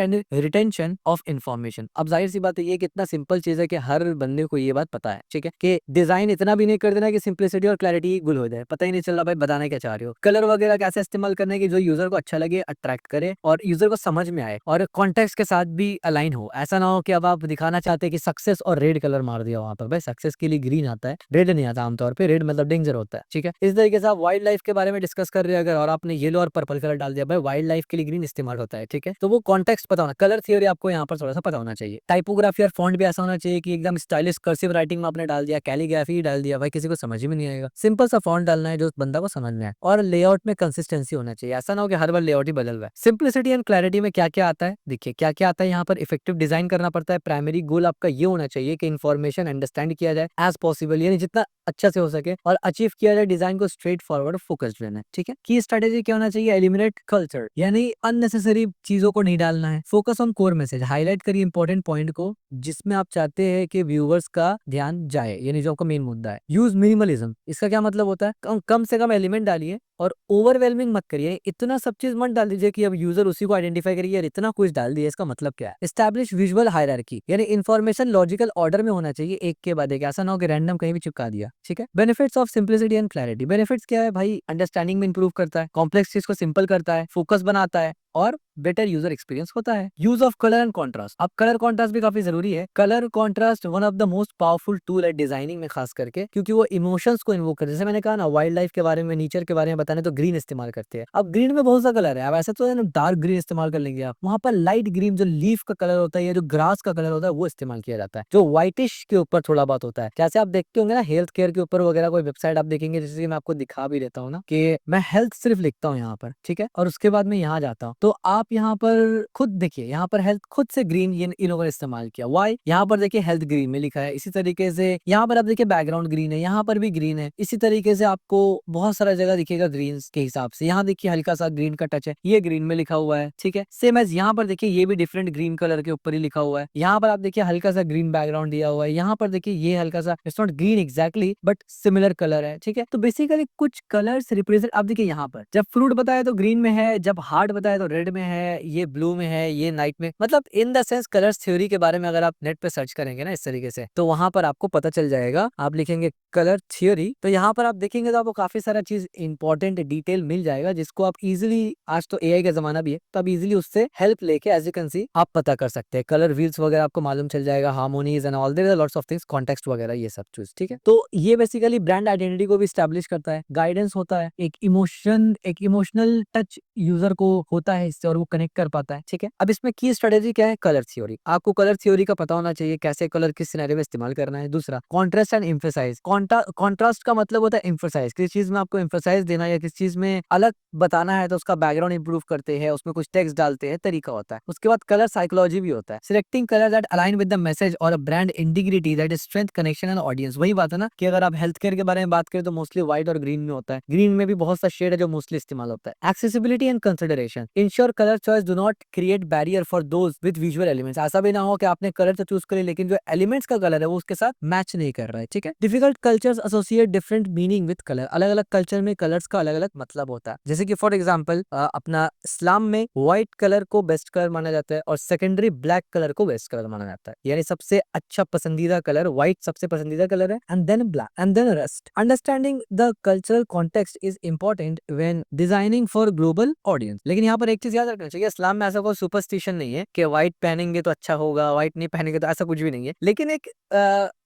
and retention of information. अब जाहिर सी बात है ये कितना सिंपल चीज है कि हर बंदे को ये बात पता है, ठीक है, कि डिजाइन इतना भी नहीं कर देना कि सिंपलिसिटी और क्लैरिटी गुल हो जाए, पता ही नहीं चल रहा भाई बताना क्या चाह रहे हो। कलर वगैरह कैसे इस्तेमाल करने की जो यूजर को अच्छा लगे, अट्रैक्ट करे और यूजर को समझ में आए और कॉन्टेक्स्ट के साथ भी अलाइन हो। ऐसा ना हो कि अब आप दिखाना चाहते हैं कि सक्सेस और रेड कलर मार दिया वहां पर, भाई सक्सेस के लिए ग्रीन आता है, रेड नहीं आता आमतौर पे, रेड मतलब डेंजर होता है, ठीक है। इस तरीके से आप वाइल्ड लाइफ के बारे में डिस्कस कर रहे हैं अगर और आपने येलो और पर्पल कलर डाल दिया, भाई वाइल्ड लाइफ के लिए ग्रीन इस्तेमाल होता है, ठीक है। तो वो कॉन्टेक्स्ट पता होना, कलर थ्योरी आपको यहाँ पर थोड़ा सा पता होना चाहिए। टाइपोग्राफी और फॉन्ट भी ऐसा होना चाहिए कि एकदम स्टाइलिश कर्सिव राइटिंग में आपने डाल दिया, कैलीग्राफी डाल दिया, भाई किसी को समझ ही में नहीं आएगा। सिंपल सा फॉन्ट डालना है जो बंदा को समझ में आए। और लेआउट में कंसिस्टेंसी होना चाहिए, ऐसा ना हो कि हर बार लेआउट ही बदल रहा है। सिंपलिसिटी एंड क्लैरिटी में क्या क्या आता है, देखिए क्या क्या आता है यहाँ पर। इफेक्टिव डिजाइन करना पड़ता है, प्राइमरी गोल आपका ये होना चाहिए कि इन्फॉर्मेशन अंडरस्टैंड किया जाए एज पॉसिबल, यानी जितना अच्छा से हो सके और अचीव किया जाए। डिजाइन को स्ट्रेट फॉरवर्ड फोकस्ड रहना है, ठीक है। की स्ट्रेटेजी क्या होना चाहिए, एलिमिनेट कल्चर, यानी अननेसेसरी चीजों को नहीं डालना है। Focus on core message, highlight करिए इंपॉर्टेंट पॉइंट को जिसमें आप चाहते हैं कि व्यूअर्स का ध्यान जाए, यानी जो आपका मेन मुद्दा है। यूज मिनिमलिज्म, इसका क्या मतलब होता है, कम से कम एलिमेंट डालिए और ओवरवेलमिंग मत करिए, इतना सब चीज मत डाल दीजिए कि अब यूजर उसी को आइडेंटिफाई करिए और इतना कुछ डाल दिया, इसका मतलब क्या है। एस्टैब्लिश विजुअल हायरार्की, यानी इन्फॉर्मेशन लॉजिकल ऑर्डर में होना चाहिए एक के बाद एक, ऐसा ना हो कि रैंडम कहीं भी चिपका दिया, ठीक है। Benefits of simplicity and clarity, benefits क्या है भाई, अंडरस्टैंडिंग में इंप्रूव करता है, कॉम्प्लेक्स चीज को सिंपल करता है, फोकस बनाता है और बेटर यूजर एक्सपीरियंस होता है। Use of colour and contrast, अब कलर कॉन्ट्रास्ट भी काफी जरूरी है। Colour contrast one of the most powerful tool है डिजाइनिंग में खास करके, क्योंकि वो इमोशंस को इन्वोक करते हैं। जैसे मैंने कहा ना वाइल्ड लाइफ के बारे में, नेचर के बारे में बताने तो ग्रीन इस्तेमाल करते हैं। अब ग्रीन में बहुत सा कलर है, अब ऐसे तो है ना डार्क ग्रीन इस्तेमाल कर लेंगे आप, वहां पर लाइट ग्रीन जो लीफ का कलर होता है या जो ग्रास का कलर होता है वो इस्तेमाल किया जाता है, जो व्हाइटिश के ऊपर थोड़ा बहुत होता है। जैसे आप देखते होंगे ना हेल्थ केयर के ऊपर वगैरह कोई वेबसाइट आप देखेंगे, जैसे कि मैं आपको दिखा भी देता हूँ ना कि मैं हेल्थ सिर्फ लिखता हूँ यहाँ पर, ठीक है, और उसके बाद मैं यहाँ जाता हूँ, तो आप यहाँ पर खुद देखिए, यहाँ पर हेल्थ खुद से ग्रीन ये इन लोगों ने इस्तेमाल किया। वाई, यहाँ पर देखिए हेल्थ ग्रीन में लिखा है। इसी तरीके से यहाँ पर आप देखिए बैकग्राउंड ग्रीन है, यहाँ पर भी ग्रीन है। इसी तरीके से आपको बहुत सारा जगह दिखेगा ग्रीन के हिसाब से। यहाँ देखिए हल्का सा ग्रीन का टच है, ये ग्रीन में लिखा हुआ है, ठीक है। सेम एज यहाँ पर देखिए ये भी डिफरेंट ग्रीन कलर के ऊपर ही लिखा हुआ है। यहाँ पर आप देखिए हल्का सा ग्रीन बैकग्राउंड दिया हुआ है, यहाँ पर देखिए ये हल्का सा, it's not green exactly but similar colour है, ठीक है। तो बेसिकली कुछ कलर्स रिप्रेजेंट, आप देखिए यहाँ पर जब फ्रूट बताया तो ग्रीन में है, जब हार्ट बताया तो रेड में है, ये ब्लू में है, ये नाइट में, मतलब in the sense colours theory के बारे में अगर आप नेट पे सर्च करेंगे ना इस तरीके से, तो वहां पर आपको पता चल जाएगा। आप लिखेंगे कलर थ्योरी तो यहाँ पर आप देखेंगे तो आपको काफी सारा चीज इंपॉर्टेंट डिटेल मिल जाएगा, जिसको आप इजिली, आज तो एआई का जमाना भी है तो आप इजिली उससे हेल्प लेके एज यू कैन सी आप पता कर सकते हैं। कलर व्हील्स वगैरह आपको मालूम चल जाएगा, harmonies and all, there are lots of things, context वगैरह ये सब चीज, ठीक है। तो ये बेसिकली ब्रांड आइडेंटिटी को भी स्टैब्लिश करता है, गाइडेंस होता है, एक इमोशनल टच यूजर को होता है इससे और वो कनेक्ट कर पाता है, ठीक है। अब इसमें की स्ट्रेटेजी क्या है, कलर थ्योरी, आपको कलर थ्योरी का पता होना चाहिए, कैसे कलर किस सिनेरियो में इस्तेमाल करना है। दूसरा कॉन्ट्रास्ट एंड एम्फसाइज, कॉन्ट्रास्ट का मतलब होता है एम्फसाइज, किस चीज में आपको एम्फसाइज देना या किस चीज में अलग बताना है तो उसका बैकग्राउंड इंप्रूव करते हैं, उसमें कुछ टेक्स्ट डालते हैं, तरीका होता है। उसके बाद कलर साइकोलॉजी भी होता है, selecting colour that align with the message और brand integrity that is strength connection and audience. वही बात है ना कि अगर आप हेल्थ केयर के बारे में बात करें तो मोस्टली व्हाइट और ग्रीन में होता है, ग्रीन में भी बहुत सा शेड है जो मोस्टली इस्तेमाल होता है। Accessibility and consideration, ensure colour choice do not create barrier for those with visual elements, ऐसा भी ना हो कि आपने कलर तो चूज करे लेकिन जो एलिमेंट्स का कलर है वो उसके साथ मैच नहीं कर रहा है, ठीक है। Difficult cultures associate different meaning with colour, अलग अलग कल्चर में कलर्स का अलग अलग मतलब होता है। जैसे कि फॉर एग्जांपल अपना इस्लाम में व्हाइट कलर को बेस्ट कलर माना जाता है और सेकेंडरी ब्लैक कलर को बेस्ट कलर माना जाता है, यानी सबसे अच्छा पसंदीदा कलर व्हाइट सबसे पसंदीदा कलर है, and then black and then rest. Understanding the cultural context is important when designing for global audience. लेकिन यहाँ पर एक चीज याद रखना चाहिए, इस्लाम में ऐसा कोई सुपरस्टिशन नहीं है कि व्हाइट पहनेंगे तो अच्छा होगा, व्हाइट नहीं पहनेंगे तो, ऐसा कुछ भी नहीं है। लेकिन एक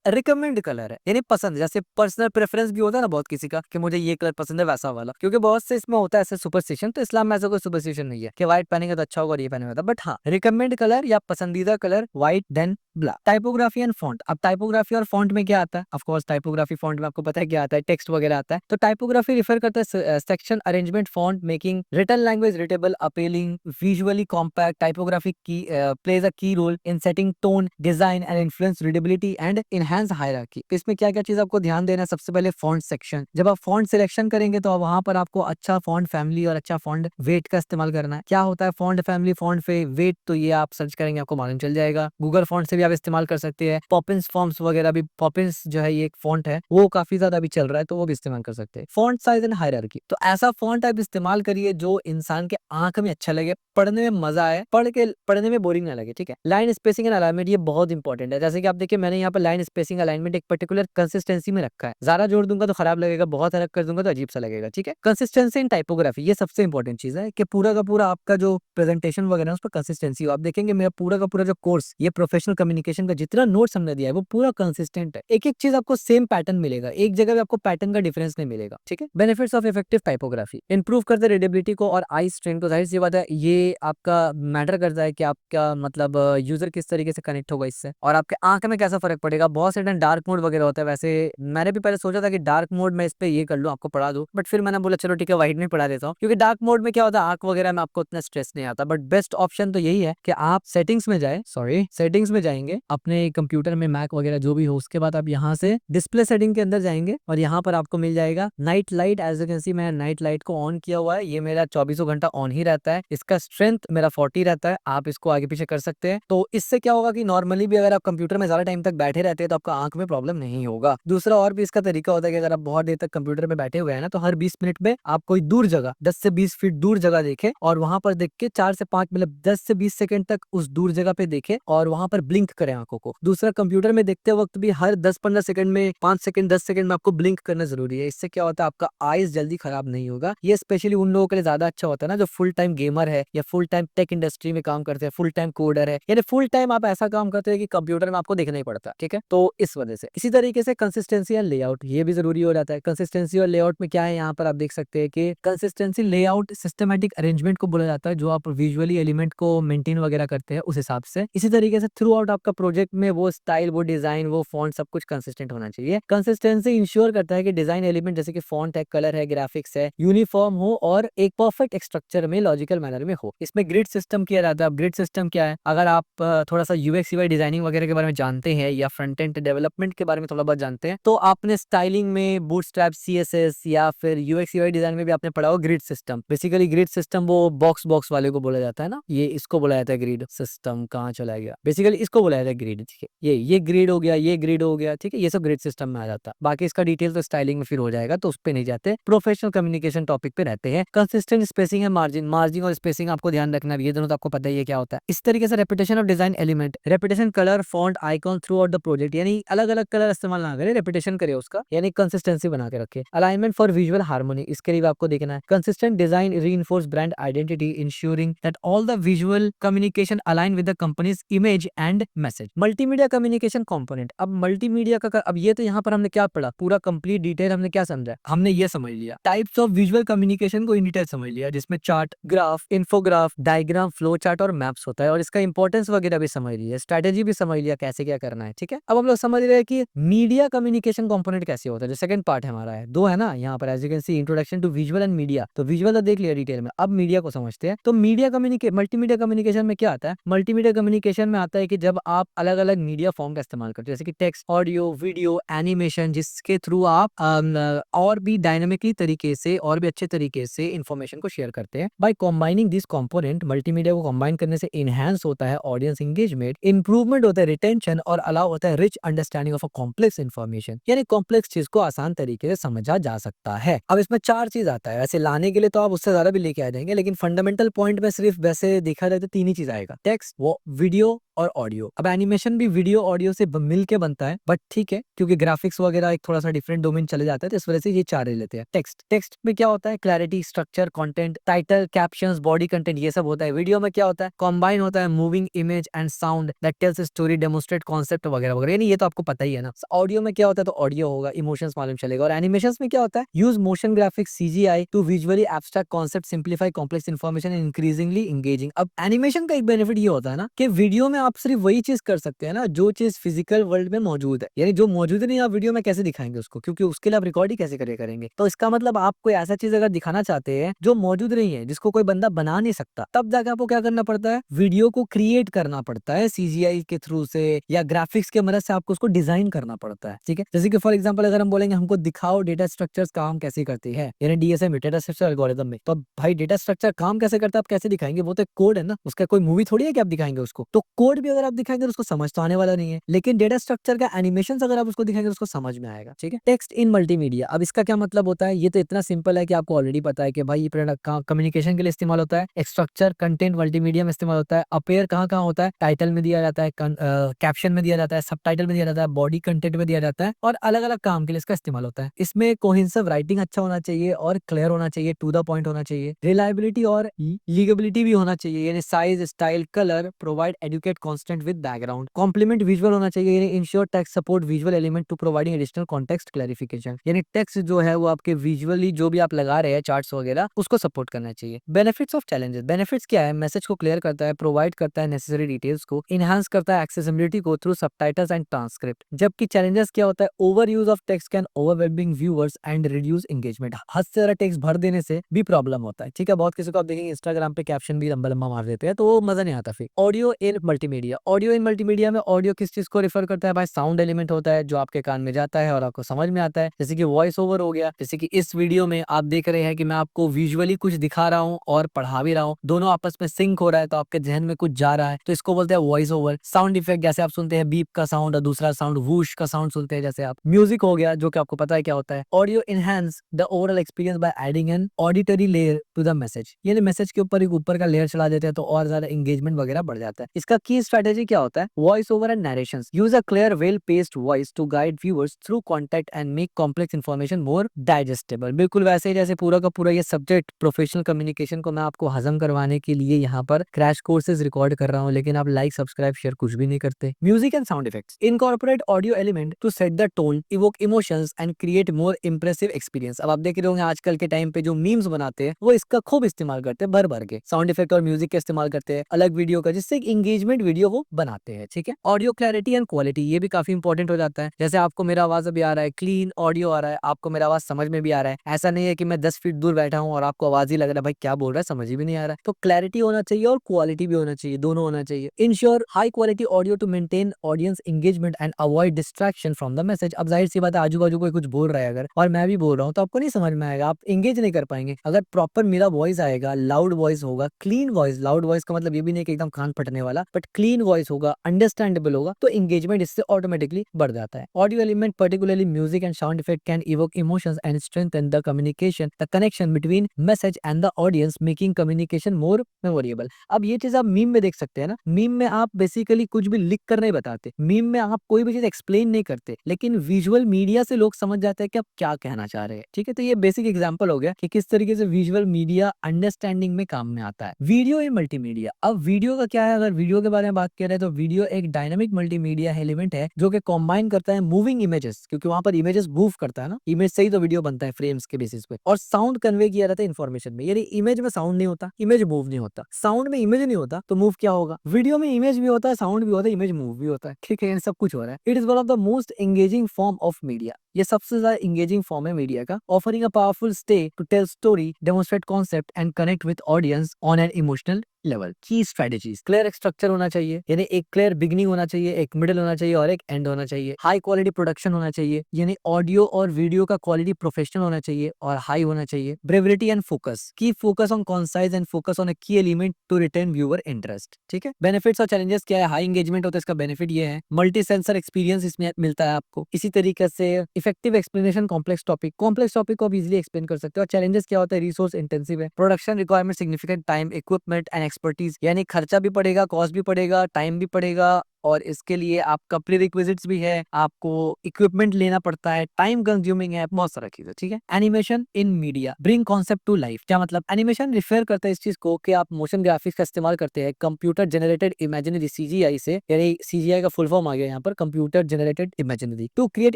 रिकमेंड कलर है, यानी पसंद, जैसे पर्सनल प्रेफरेंस भी होता है ना बहुत किसी का कि मुझे ये कलर पसंद है वैसा वाला, क्योंकि बहुत से इसमें होता है ऐसे सुपरस्टिशन। तो इस्लाम में ऐसा कोई सुपरस्टिशन नहीं है कि व्हाइट पहनेंगे तो अच्छा होगा और ये पहनेंगे तो, बट हाँ रिकमेंड कलर या पसंदीदा colour white then black. Typography and font, अब टाइपोग्राफी और फॉन्ट में क्या आता है, ऑफ कोर्स टाइपोग्राफी फॉन्ट में आपको पता है क्या आता है, टेक्स्ट वगैरह आता है। तो टाइपोग्राफी रिफर करता है section arrangement font making written language readable appealing visually compact. Typography की plays a key role in setting tone design and influence readability and enhance hierarchy. इसमें क्या-क्या चीज़ आपको ध्यान देना है, सबसे पहले फॉन्ट सेक्शन। जब आप फॉन्ट सिलेक्शन करेंगे तो वहाँ पर आपको अच्छा फॉन्ट फैमिली और अच्छा फॉन्ट वेट का इस्तेमाल करना है। क्या होता है फॉन्ट फैमिली, फॉन्ट फे वेट, तो ये आप सर्च करेंगे आपको मालूम चल जाएगा। गूगल फॉन्ट से भी आप इस्तेमाल कर सकते हैं। पॉपिंस फॉर्म्स वगैरह भी, पॉपिंस जो है ये एक फॉन्ट है, वो काफ़ी ज़्यादा अभी चल रहा है, तो वो भी इस्तेमाल कर सकते हैं। फॉन्ट साइज़ एंड हायरार्की, तो ऐसा फॉन्ट आप इस्तेमाल करिए जो इंसान के आँख में अच्छा लगे, पढ़ने में मज़ा आए, पढ़ने में बोरिंग ना लगे, ठीक है? लाइन स्पेसिंग एंड अलाइनमेंट ये बहुत इंपॉर्टेंट है। जैसे कि आप देखिए मैंने यहाँ पर लाइन स्पेसिंग अलाइनमेंट एक पर्टिकुलर कंसिस्टेंसी में रखा है। ज़्यादा जोड़ दूँगा तो खराब लगेगा, बहुत अलग कर दूँगा तो अजीब-सा लगेगा, ठीक है? कंसिस्टेंसी इन टाइपोग्राफी ये सबसे इंपॉर्टेंट चीज़ है कि पूरा का पूरा आपका जो प्रेजेंटेशन वगैरह है उस पे कंसिस्टेंसी हो। आप देखेंगे मेरा पूरा का पूरा जो कोर्स, ये प्रोफेशनल कम्युनिकेशन का जितना नोट्स हमने दिया है वो पूरा कंसिस्टेंट है। एक-एक चीज़ आपको सेम पैटर्न मिलेगा, एक जगह पे आपको पैटर्न का डिफरेंस नहीं मिलेगा, ठीक है? Benefits of effective typography, improve करते हैं रीडेबिलिटी को और आई स्ट्रेन को। ज़ाहिर-सी बात है ये आपका मैटर करता है कि आपका मतलब यूज़र किस तरीके से कनेक्ट होगा इससे और आपके आँख में कैसा फ़र्क पड़ेगा। बहुत से टाइम डार्क मोड वगैरह होता है, वैसे मैंने भी पहले सोचा था कि डार्क मोड में इस पे ये कर लूँ, आपको पढ़ा दूँ, बट फिर मैंने बोला चलो ठीक है व्हाइट में पढ़ा देता हूँ, क्योंकि डार्क मोड में क्या होता है आँख वगैरह में आपको उतना स्ट्रेस नहीं आता। बट बेस्ट ऑप्शन तो यही है कि आप सेटिंग्स में जाएँगे अपने कंप्यूटर में, मैक वगैरह जो भी हो, उसके बाद आप यहाँ से डिस्प्ले सेटिंग के अंदर जाएँगे और यहाँ पर आपको मिल जाएगा night light. As you can सी मैं नाइट लाइट को ऑन किया हुआ है, ये मेरा चौबीसों घंटा ऑन ही रहता है। इसका स्ट्रेंथ मेरा 40 रहता है, आप इसको आगे पीछे कर सकते हैं। तो इससे क्या होगा कि नॉर्मली भी अगर आप कंप्यूटर में ज़्यादा टाइम तक बैठे रहते हैं तो आपका आँख में प्रॉब्लम नहीं होगा। दूसरा और भी इसका तरीका होता है कि अगर आप बहुत देर तक कंप्यूटर में बैठे हुए हैं ना, तो हर 20 मिनट में आप कोई दूर जगह 10 से 20 फीट दूर जगह देखें और वहाँ पर देख के 4 से 5 मतलब 10 से 20 सेकंड तक उस दूर जगह पे देखें और वहाँ पर ब्लिंक करें आँखों को। दूसरा कंप्यूटर में देखते वक़्त भी हर 10-15 सेकंड में, 5 सेकंड, 10 सेकंड में आपको ब्लिंक करना ज़रूरी है। इससे क्या होता है आपका आईज़ जल्दी खराब नहीं होगा। ये स्पेशली उन लोगों के लिए ज़्यादा अच्छा होता है ना जो फुल टाइम गेमर है या फुल टाइम टेक इंडस्ट्री में काम करते हैं, फुल टाइम कोडर है, यानी फुल टाइम आप ऐसा काम करते हैं कि कंप्यूटर में आपको देखना ही पड़ता है, ठीक है? तो इस वजह से। इसी तरीके से कंसिस्टेंसी एंड लेआउट ये भी ज़रूरी हो जाता है। कंसिस्टेंसी और लेआउट में क्या है, यहाँ पर आप देख सकते हैं कि कंसिस्टेंसी लेआउट सिस्टमैटिक अरेंजमेंट को बोला जाता है, जो आप विजुअली एलिमेंट को मेंटेन वगैरह करते हैं उस हिसाब से। इसी तरीके से थ्रू आउट आपका प्रोजेक्ट में वो स्टाइल, वो डिजाइन, वो फॉन्ट सब कुछ कंसिस्टेंट होना चाहिए। कंसिस्टेंसी इंश्योर करता है कि डिजाइन एलिमेंट जैसे कि फॉन्ट है, कलर है, ग्राफिक्स है, यूनिफॉर्म हो और एक परफेक्ट स्ट्रक्चर में, लॉजिकल मैनर में हो। इसमें ग्रिड सिस्टम किया जाता है। अब ग्रिड सिस्टम क्या है, अगर आप थोड़ा सा यूएक्स यूआई डिजाइनिंग वगैरह के बारे में जानते हैं या फ्रंट एंड डेवलपमेंट के बारे में थोड़ा बहुत जानते हैं, तो आपने स्टाइलिंग में बूटस्ट्रैप, सीएसएस या फिर यूएक्स यूआई डिजाइन में भी आपने पढ़ा होगा grid system. Basically grid system वो बॉक्स वाले को बोला जाता है ना, ये इसको बोला जाता है ग्रिड सिस्टम। कहाँ चला गया, बेसिकली इसको बोला जाता है ग्रिड, ठीक है? ये ग्रिड हो गया, ये ग्रिड हो गया, ठीक है? ये सब ग्रिड सिस्टम में आ जाता है। बाकी इसका डिटेल तो स्टाइलिंग में फिर हो जाएगा, तो उस पे नहीं जाते। प्रोफेशनल कम्युनिकेशन टॉपिक पे रहते हैं। कंसिस्टेंट स्पेसिंग है, मार्जिन और स्पेसिंग आपको ध्यान रखना है, ये दोनों तो आपको पता ही है क्या होता है। इस तरीके से repetition of design element, repetition colour, font, icon through out the project, यानी अलग-अलग कलर इस्तेमाल ना करें, रेपिटेशन करें उसका, यानी कंसिस्टेंसी बना के रखें। अलाइनमेंट फॉर विजुअल हार्मोनी, इसके लिए भी आपको देखना है। Consistent design reinforce brand identity, ensuring that all the visual communication align with the companies image and message. Multimedia communication component, अब मल्टीमीडिया का अब ये तो यहाँ पर हमने क्या पढ़ा, पूरा कंप्लीट डिटेल हमने क्या समझा, हमने ये समझ लिया टाइप्स ऑफ विजुअल कम्युनिकेशन को इन डिटेल समझ लिया, जिसमें chart, graph, infograph, diagram, flow chart और मैप्स होता है और इसका इंपॉर्टेंस वगैरह भी समझ लिया, स्ट्रेटेजी भी समझ लिया कैसे क्या करना है, ठीक है? अब हम लोग समझ रहे हैं कि मीडिया कम्युनिकेशन कंपोनेंट कैसे होता है, जो सेकंड पार्ट हमारा है, दो है ना यहाँ पर, as you can see introduction to visual and media. तो विजुअल तो देख लिया डिटेल में, अब मीडिया को समझते हैं। तो मीडिया मल्टीमीडिया कम्युनिकेशन में क्या आता है, मल्टीमीडिया कम्युनिकेशन में आता है कि जब आप अलग अलग मीडिया फॉर्म का इस्तेमाल करते हैं, जैसे कि टेक्स्ट, ऑडियो, वीडियो, एनिमेशन, जिसके थ्रू आप और भी डायनामिकली तरीके से और भी अच्छे तरीके से इंफॉर्मेशन को शेयर करते हैं। By combining this component, multimedia को कंबाइन करने से इनहैंस होता है ऑडियंस एंगेजमेंट, इंप्रूवमेंट होता है रिटेंशन और अलाउ होता है rich understanding of a complex information, यानी कॉम्प्लेक्स चीज को आसान तरीके से समझा जा सकता है। अब इसमें 4 चीज आता है, वैसे लाने के लिए तो आप उससे ज्यादा भी लेके आ जाएंगे, लेकिन फंडामेंटल पॉइंट में सिर्फ वैसे देखा जाए तो 3 ही चीज आएगा, टेक्स्ट, वो वीडियो और ऑडियो। अब एनिमेशन भी वीडियो ऑडियो से मिल के बनता है, बट ठीक है क्योंकि ग्राफिक्स वगैरह एक थोड़ा सा डिफरेंट डोमेन चले जाता है, तो इस वजह से ये 4 ले लेते हैं। टेक्स्ट में क्या होता है, clarity, structure, content, title, captions, body content, ये सब होता है। वीडियो में क्या होता है, कॉम्बाइन होता है moving image and sound that tells story, demonstrate concept वगैरह वगैरह, यानी ये तो आपको पता ही है ना। ऑडियो में क्या होता है, तो ऑडियो होगा, इमोशंस मालूम चलेगा। और एनिमेशंस में क्या होता है, use motion graphics, CGI to visually abstract concept, simplify complex information and increasingly engaging. अब एनिमेशन का एक बेनिफिट ये होता है ना कि वीडियो में आप सिर्फ वही चीज कर सकते हैं ना जो चीज फिजिकल वर्ल्ड में मौजूद है, यानी जो मौजूद नहीं आप वीडियो में कैसे दिखाएंगे उसको, क्योंकि उसके लिए आप रिकॉर्ड ही कैसे करेंगे। तो इसका मतलब आप कोई ऐसा चीज अगर दिखाना चाहते हैं जो मौजूद नहीं है, जिसको कोई बंदा बना नहीं सकता, तब जाकर आपको क्या करना पड़ता है, वीडियो को क्रिएट करना पड़ता है सीजीआई के थ्रू से या ग्राफिक्स के मदद से आपको उसको डिजाइन करना पड़ता है, ठीक है। जैसे कि फॉर एग्जांपल अगर हम बोलेंगे हमको दिखाओ डेटा स्ट्रक्चर्स काम कैसे करती है, यानी डीएसएम में, डेटा स्ट्रक्चर एल्गोरिथम में, तो अब भाई डेटा स्ट्रक्चर काम कैसे करता है आप कैसे दिखाएंगे, वो तो कोड है ना, उसका कोई मूवी थोड़ी है कि आप दिखाएंगे उसको, तो कोड भी अगर आप दिखाएंगे तो उसको समझ तो आने वाला नहीं है, लेकिन डेटा स्ट्रक्चर का एनिमेशन अगर आप उसको दिखाएंगे तो उसको समझ में आएगा, ठीक है। टेक्स्ट इन मल्टीमीडिया, अब इसका क्या मतलब होता है, ये तो इतना सिंपल है कि आपको ऑलरेडी पता है कि भाई ये कम्युनिकेशन के लिए इस्तेमाल होता है, स्ट्रक्चर कंटेंट मल्टीमीडिया में इस्तेमाल होता है, अपेयर कहाँ कहाँ होता है, टाइटल में दिया जाता है, कैप्शन में दिया जाता है, सबटाइटल में दिया जाता है, बॉडी कंटेंट में दिया जाता है, और अलग अलग काम के लिए इसका इस्तेमाल होता है। इसमें कोहेसिव राइटिंग अच्छा होना चाहिए और क्लियर होना चाहिए, टू द पॉइंट होना चाहिए, रिलायबिलिटी और लीगेबिलिटी भी होना चाहिए, यानी size, style, colour, provide educate constant with background, complement visual होना चाहिए, यानी ensure text support visual element to providing additional context clarification, यानी टेक्स्ट जो है वो आपके विजुअली जो भी आप लगा रहे हैं चार्ट्स वगैरह उसको सपोर्ट करना चाहिए। बेनिफिट्स ऑफ चैलेंजेस, बेनिफिट्स क्या है, मैसेज को क्लियर करता है, प्रोवाइड करता है नेसेसरी डिटेल्स को, इनहांस करता है एक्सेसिबिलिटी को थ्रू सबटाइटल्स एंड ट्रांसक्रिप्ट। जबकि चैलेंजेस क्या होता है, over use of text can overwhelming viewers and reduce engagement, हद से ज्यादा टेक्स्ट भर देने से भी प्रॉब्लम होता है, ठीक है। बहुत किसी को आप देखेंगे इंस्टाग्राम पे कैप्शन भी लंबा लंबा मार देते हैं तो वो मजा नहीं आता। फिर audio in multimedia, audio in multimedia में ऑडियो किस चीज को रिफर करता है भाई, साउंड एलिमेंट होता है जो आपके कान में जाता है और आपको समझ में आता है, जैसे कि वॉइस ओवर हो गया, जैसे कि इस वीडियो में आप देख रहे हैं कि मैं आपको विजुअली कुछ दिखा रहा हूँ और पढ़ा भी रहा हूँ, दोनों आपस में सिंक हो रहा है तो आपके जहन में कुछ जा रहा है, तो इसको बोलते हैं वॉइस ओवर। साउंड इफेक्ट, जैसे आप सुनते हैं बीप का साउंड और दूसरा साउंड वूश का साउंड सुनते हैं जैसे आप। म्यूजिक हो गया जो कि आपको पता है क्या होता है। Audio enhance the overall experience by adding an auditory layer to the message, यानी मैसेज के ऊपर एक ऊपर का लेयर चला देते हैं तो और ज्यादा एंगेजमेंट वगैरह बढ़ जाता है। इसका की स्ट्रेटेजी क्या होता है, voice over and narrations, use a clear well paced voice to guide viewers through contact and make complex information more digestible. बिल्कुल वैसे ही जैसे पूरा का पूरा ये सब्जेक्ट प्रोफेशनल कम्युनिकेशन को मैं आपको हजम करवाने के लिए यहाँ पर क्रैश कोर्सेज रिकॉर्ड कर रहा हूँ, लेकिन आप लाइक सब्सक्राइब शेयर कुछ भी नहीं करते। Music and sound effects, incorporate audio element to set the tone, evoke emotions and create more impressive experience. अब आप देख रहे होंगे आजकल के टाइम पे जो मीम्स बनाते हैं वो इसका खूब इस्तेमाल करते हैं, भर भर के साउंड इफेक्ट और म्यूजिक का इस्तेमाल करते हैं अलग वीडियो का, जिससे इंगेजमेंट वीडियो वो बनाते हैं, ठीक है। ऑडियो क्लैरिटी एंड क्वालिटी, ये भी काफी इंपॉर्टेंट हो जाता है, जैसे आपको मेरा आवाज अभी आ रहा है, क्लीन ऑडियो आ रहा है, आपको मेरा आवाज समझ में भी आ रहा है, ऐसा नहीं है कि मैं 10 फीट दूर बैठा हूँ और आपको आवाज ही लग रहा है भाई क्या बोल रहा है समझ ही भी नहीं आ रहा है। तो क्लैरिटी होना चाहिए और क्वालिटी भी होना चाहिए, दोनों होना चाहिए। Ensure high quality audio to maintain audience engagement and avoid distraction from the message. अब जाहिर सी बात है आजू बाजू कोई कुछ बोल रहा है अगर और मैं भी बोल रहा हूँ तो आपको नहीं समझ में आएगा, आप एंगेज नहीं कर पाएंगे। अगर प्रॉपर मेरा वॉइस आएगा, लाउड वॉइस होगा, क्लीन वॉइस, लाउड वॉइस का मतलब ये भी नहीं कि एकदम कान फटने वाला, बट क्लीन वॉइस होगा, अंडरस्टैंडेबल होगा, तो एंगेजमेंट इससे ऑटोमेटिकली बढ़ जाता है। Audio element particularly music and sound effect can evoke emotions and strengthen the communication, the connection between message and the audience, making communication more memorable. अब ये चीज आप मीम में देख सकते हैं ना, मीम में आप बेसिकली कुछ भी लिख कर नहीं बताते, मीम में आप कोई भी चीज एक्सप्लेन नहीं करते, लेकिन विजुअल मीडिया से लोग समझ जाते हैं कि आप क्या कहना चाह रहे हैं, ठीक है। तो ये बेसिक एग्जांपल हो गया कि किस तरीके से विजुअल मीडिया अंडरस्टैंडिंग में काम में आता है। वीडियो इन मल्टीमीडिया, अब वीडियो का क्या है, अगर वीडियो के बारे में बात करें तो वीडियो एक डायनामिक मल्टीमीडिया एलिमेंट है जो कि कंबाइन करता है मूविंग इमेजेस, क्योंकि वहां पर इमेजेस मूव करता है ना, इमेज से ही तो वीडियो बनता है फ्रेम्स के बेसिस पे, और साउंड कन्वे किया जाता है इन्फॉर्मेशन में, यानी इमेज में साउंड नहीं होता, इमेज मूव नहीं होता, साउंड में इमेज नहीं होता तो मूव क्या होगा, वीडियो में इमेज भी होता है, साउंड भी होता है, इमेज मूव भी होता है, ठीक है, सब कुछ हो रहा है। It is one of the most engaging form of media, ये सबसे ज्यादा एंगेजिंग फॉर्म है मीडिया का, offering a powerful stay to tell story, demonstrate concept and connect with audience on an emotional level. Key strategies, clear structure होना चाहिए, यानी एक clear beginning होना चाहिए, एक मिडिल होना चाहिए और एक एंड होना चाहिए। हाई क्वालिटी प्रोडक्शन होना चाहिए, यानी ऑडियो और वीडियो का क्वालिटी प्रोफेशनल होना चाहिए और हाई होना चाहिए। Brevity and focus, key focus on concise and focus on a key element to retain viewer interest, ठीक है। बेनिफिट्स और चैलेंजेस क्या है, हाई एंगेजमेंट होता है, इसका बेनिफिट ये है, मल्टी सेंसर एक्सपीरियंस इसमें मिलता है आपको। इसी तरीके से इफेक्टिव एक्सप्लेनेशन, कॉम्प्लेक्स टॉपिक को आप इजीली एक्सप्लेन कर सकते हो। और चैलेंजेस क्या होता है, रिसोर्स इंटेंसिव है, production requirement significant time, equipment and expertise, यानी खर्चा भी पड़ेगा, कॉस्ट भी पड़ेगा, टाइम भी पड़ेगा, और इसके लिए आपका प्री रिक्विजिट्स भी है, आपको इक्विपमेंट लेना पड़ता है, टाइम कंज्यूमिंग है, बहुत सारा चीजें, ठीक है। Animation in media bring concept to life, क्या मतलब, एनिमेशन रिफर करता है इस चीज को कि आप मोशन ग्राफिक्स का इस्तेमाल करते हैं कंप्यूटर जनरेटेड इमेजिनरी सीजीआई से, यानी सीजीआई का फुल फॉर्म आ गया यहाँ पर, computer generated imaginary, to create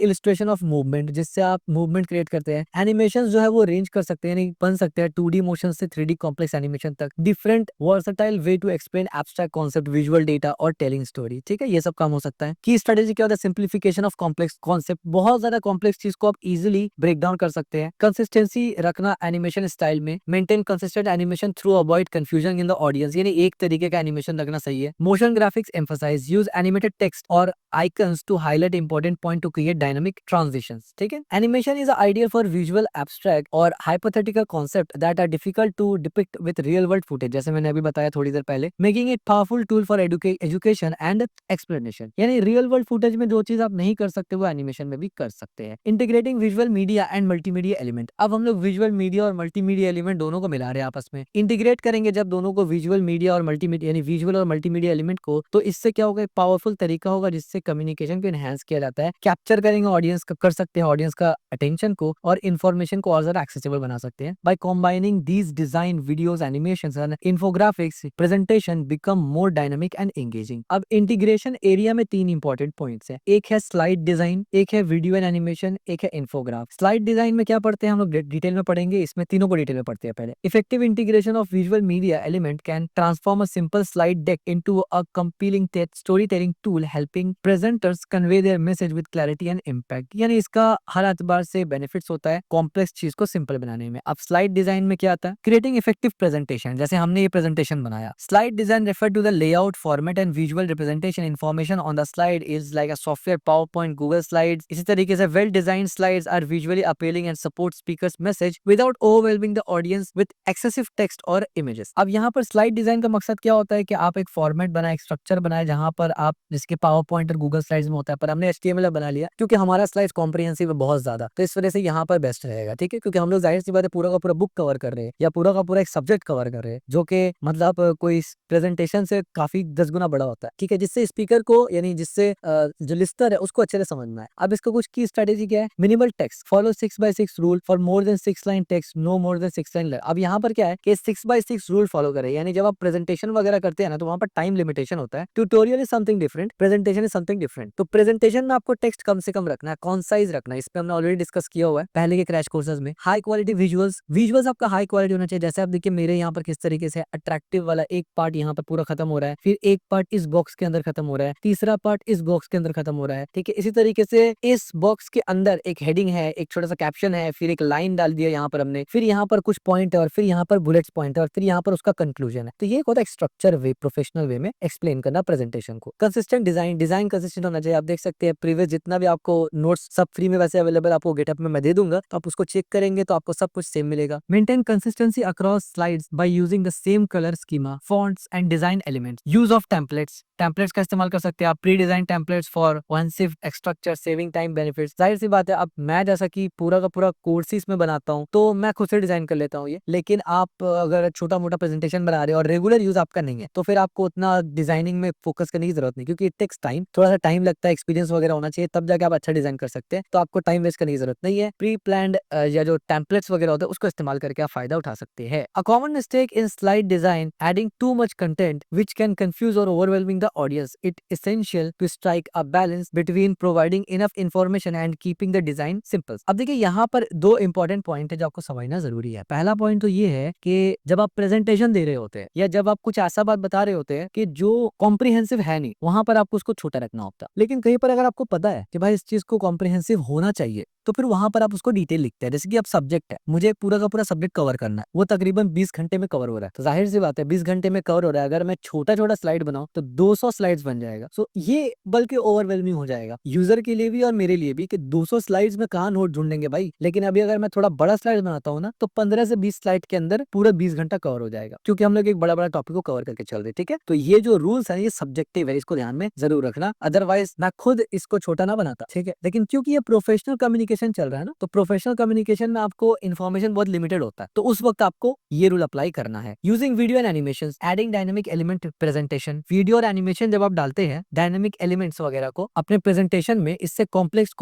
illustration of movement, जिससे आप मूवमेंट क्रिएट करते हैं। एनिमेशन जो है वो रेंज कर सकते हैं, यानी बन सकते हैं 2D मोशन से 3D कॉम्प्लेक्स एनिमेशन तक, different versatile way to explain abstract concept, visual data और टेलिंग स्टोरी, ठीक है, ये सब काम हो सकता है। की स्ट्रेटेजी क्या होता है, सिंप्लीफिकेशन ऑफ कॉम्प्लेक्स कॉन्सेप्ट, बहुत ज्यादा कॉम्प्लेक्स चीज को आप इजिली ब्रेक डाउन कर सकते हैं। कंसिस्टेंसी रखना एनिमेशन स्टाइल में, maintain consistent animation through avoid confusion in the audience, यानी एक तरीके का एनिमेशन रखना सही है। Motion graphics emphasize, use animated text और icons to highlight important point to create dynamic transitions, ठीक है। Animation is ideal for visual abstract और hypothetical concept that are difficult to depict with real world footage, जैसे मैंने अभी बताया थोड़ी देर पहले, making it powerful tool for education and explanation, यानी रियल वर्ल्ड फुटेज में जो चीज आप नहीं कर सकते वो एनिमेशन में भी कर सकते हैं। Integrating visual media and multimedia element, अब हम लोग विजुअल मीडिया और मल्टीमीडिया एलिमेंट दोनों को मिला रहे हैं आपस में। इंटीग्रेट करेंगे जब दोनों को, विजुअल मीडिया और मल्टीमीडिया यानी विजुअल और मल्टीमीडिया एलिमेंट को, तो इससे क्या होगा, एक पावरफुल तरीका होगा जिससे कम्युनिकेशन को एनहांस किया जाता है। कैप्चर करेंगे ऑडियंस का, कर सकते हैं ऑडियंस का अटेंशन को और इन्फॉर्मेशन को और ज्यादा एक्सेसिबल बना सकते हैं। By combining these design, videos, animations and infographics, presentation become more dynamic and engaging. अब इंटीग्रेशन एरिया में 3 इंपॉर्टेंट पॉइंट्स हैं, एक है स्लाइड डिजाइन, एक है वीडियो एंड एनिमेशन, एक है इंफोग्राफ। स्लाइड डिजाइन में क्या पढ़ते हैं हम लोग, डिटेल में पढ़ेंगे, इसमें तीनों को डिटेल में पढ़ते हैं पहले। Effective integration of visual media element can transform a simple slide deck into a compelling story telling tool, helping presenters convey their message with clarity and impact, यानी इसका हर एतबार से बेनिफिट्स होता है कॉम्प्लेक्स चीज को सिंपल बनाने में। अब स्लाइड डिजाइन में क्या आता है, क्रिएटिंग इफेक्टिव प्रेजेंटेशन, जैसे हमने ये प्रेजेंटेशन बनाया। Slide design refer to the layout, format and visual representation. Information on the slide is like a software, PowerPoint, Google slides. इसी तरीके से well design slides are visually appealing and support speakers message without overwhelming the audience with excessive text और images. अब यहाँ पर slide design का मकसद क्या होता है कि आप एक फॉर्मेट बनाए, एक स्ट्रक्चर बनाए, जहां पर आप, जिसके पावर पॉइंट और गूगल स्लाइड्स में होता है, पर हमने HTML बना लिया क्योंकि हमारा स्लाइड्स कॉम्प्रिहेंसिव है बहुत ज्यादा, तो इस वजह से यहाँ पर बेस्ट रहेगा, ठीक है। क्योंकि हम लोग जाहिर सी बात है पूरा का पूरा बुक कवर कर रहे हैं या पूरा का पूरा एक सब्जेक्ट कवर कर रहे हैं, जो कि मतलब कोई प्रेजेंटेशन से काफी 10 गुना बड़ा होता है, ठीक है, जिससे स्पीकर को, यानी जिससे जो लिस्टर है उसको अच्छे से समझना है। अब इसका कुछ की स्ट्रेटेजी क्या है, minimal text, follow 6x6 rule, for more than 6 line text, no more than 6 line. अब यहाँ पर क्या है कि 6x6 रूल फॉलो करें, यानी जब आप प्रेजेंटेशन वगैरह करते हैं ना, तो वहां पर टाइम लिमिटेशन होता है। Tutorial is something different, presentation is something different. तो प्रेजेंटेशन में आपको टेक्स्ट कम से कम रखना है, कॉन्साइज रखना है, इस पे हमने ऑलरेडी डिस्कस किया हुआ है पहले के क्रैश कोर्सेज में। हाई क्वालिटी विजुअल्स, विजुअल्स आपका हाई क्वालिटी होना चाहिए। जैसे आप देखिए मेरे यहाँ पर किस तरीके से अट्रैक्टिव वाला एक पार्ट यहाँ पर पूरा खत्म हो रहा है, फिर एक पार्ट इस बॉक्स के अंदर खत्म हो रहा है, तीसरा पार्ट इस बॉक्स के अंदर खत्म हो रहा है, ठीक है। इसी तरीके से इस बॉक्स के अंदर एक हेडिंग है, एक छोटा सा कैप्शन है, फिर एक लाइन डाल दिया यहाँ पर हमने, फिर यहाँ पर कुछ पॉइंट है, और फिर यहाँ पर बुलेट्स पॉइंट है, और फिर यहाँ पर उसका कंक्लूजन है। तो ये होता है स्ट्रक्चर वे, प्रोफेशनल वे में एक्सप्लेन करना प्रेजेंटेशन को। कंसिस्टेंट डिजाइन, डिजाइन कंसिस्टेंट होना चाहिए। आप देख सकते हैं प्रीवियस जितना भी आपको नोट्स सब फ्री में वैसे अवेलेबल आपको गेटअप में मैं दे दूंगा, तो आप उसको चेक करेंगे तो आपको सब कुछ सेम मिलेगा। Maintain consistency across slides by using the same colour schema, fonts and design elements. Use of templates, templates का इस्तेमाल कर सकते हैं आप, pre design templates for cohesive structure, saving time benefits. जाहिर सी बात है, अब मैं जैसा कि पूरा का पूरा कोर्स इसमें बनाता हूँ, तो मैं खुद से डिजाइन कर लेता हूँ ये, लेकिन आप अगर छोटा मोटा प्रेजेंटेशन बना रहे हो और रेगुलर यूज आपका नहीं है, तो फिर आपको उतना डिजाइनिंग में फोकस करने की जरूरत नहीं, क्योंकि इट टेक्स टाइम, थोड़ा सा टाइम लगता है, एक्सपीरियंस वगैरह होना चाहिए, तब जाके आप अच्छा डिजाइन कर सकते हैं। तो आपको टाइम वेस्ट करने की जरूरत नहीं है, प्री प्लान्ड या जो टेम्पलेट्स वगैरह होते हैं उसको इस्तेमाल करके आप फायदा उठा सकते हैं। A common mistake in slide design, adding too much content which can confuse और overwhelming the audience. It essential to strike a balance between providing enough information and keeping the design simple। अब देखिए यहाँ पर 2 important point है जो आपको समझना जरूरी है। पहला पॉइंट तो ये है कि जब आप प्रेजेंटेशन दे रहे होते हैं या जब आप कुछ ऐसा बात बता रहे होते हैं कि जो कॉम्प्रिहेंसिव है नहीं, वहां पर आपको उसको छोटा रखना होता है। लेकिन कहीं पर अगर आपको पता है कि भाई इस चीज को कॉम्प्रिहेंसिव होना चाहिए, तो फिर वहां पर आप उसको डिटेल लिखते हैं। जैसे कि अब सब्जेक्ट है, मुझे पूरा का पूरा सब्जेक्ट कवर करना है, वो तकरीबन 20 घंटे में कवर हो रहा है, तो जाहिर सी बात है 20 घंटे में कवर हो रहा है, अगर मैं छोटा छोटा स्लाइड बनाऊं तो 200 स्लाइड्स बन जाएगा। सो ये बल्कि ओवरवेलमिंग हो जाएगा यूजर के लिए भी और मेरे लिए भी कि 200 स्लाइड्स में कहाँ नोट ढूंढेंगे भाई। लेकिन अभी अगर मैं थोड़ा बड़ा स्लाइड बनाता हूँ ना, तो 15 से 20 स्लाइड के अंदर पूरा 20 घंटा कवर हो जाएगा, क्योंकि हम लोग एक बड़ा बड़ा टॉपिक को कवर करके चल रहे, ठीक है। तो ये जो रूल्स है ये सब्जेक्टिव है, इसको ध्यान में जरूर रखना, अदरवाइज मैं खुद इसको छोटा ना बनाता, ठीक है। लेकिन क्योंकि ये प्रोफेशनल कम्युनिकेशन चल रहा है ना, तो प्रोफेशनल कम्युनिकेशन में आपको इन्फॉर्मेशन बहुत लिमिटेड होता है, तो उस वक्त आपको ये रूल अप्लाई करना है। Using video and animation, adding dynamic element presentation. Video और एनिमेशन जब आप डालते हैं, डायनेमिक एलिमेंट्स वगैरह को अपने प्रेजेंटेशन में, इससे कॉम्प्लेक्स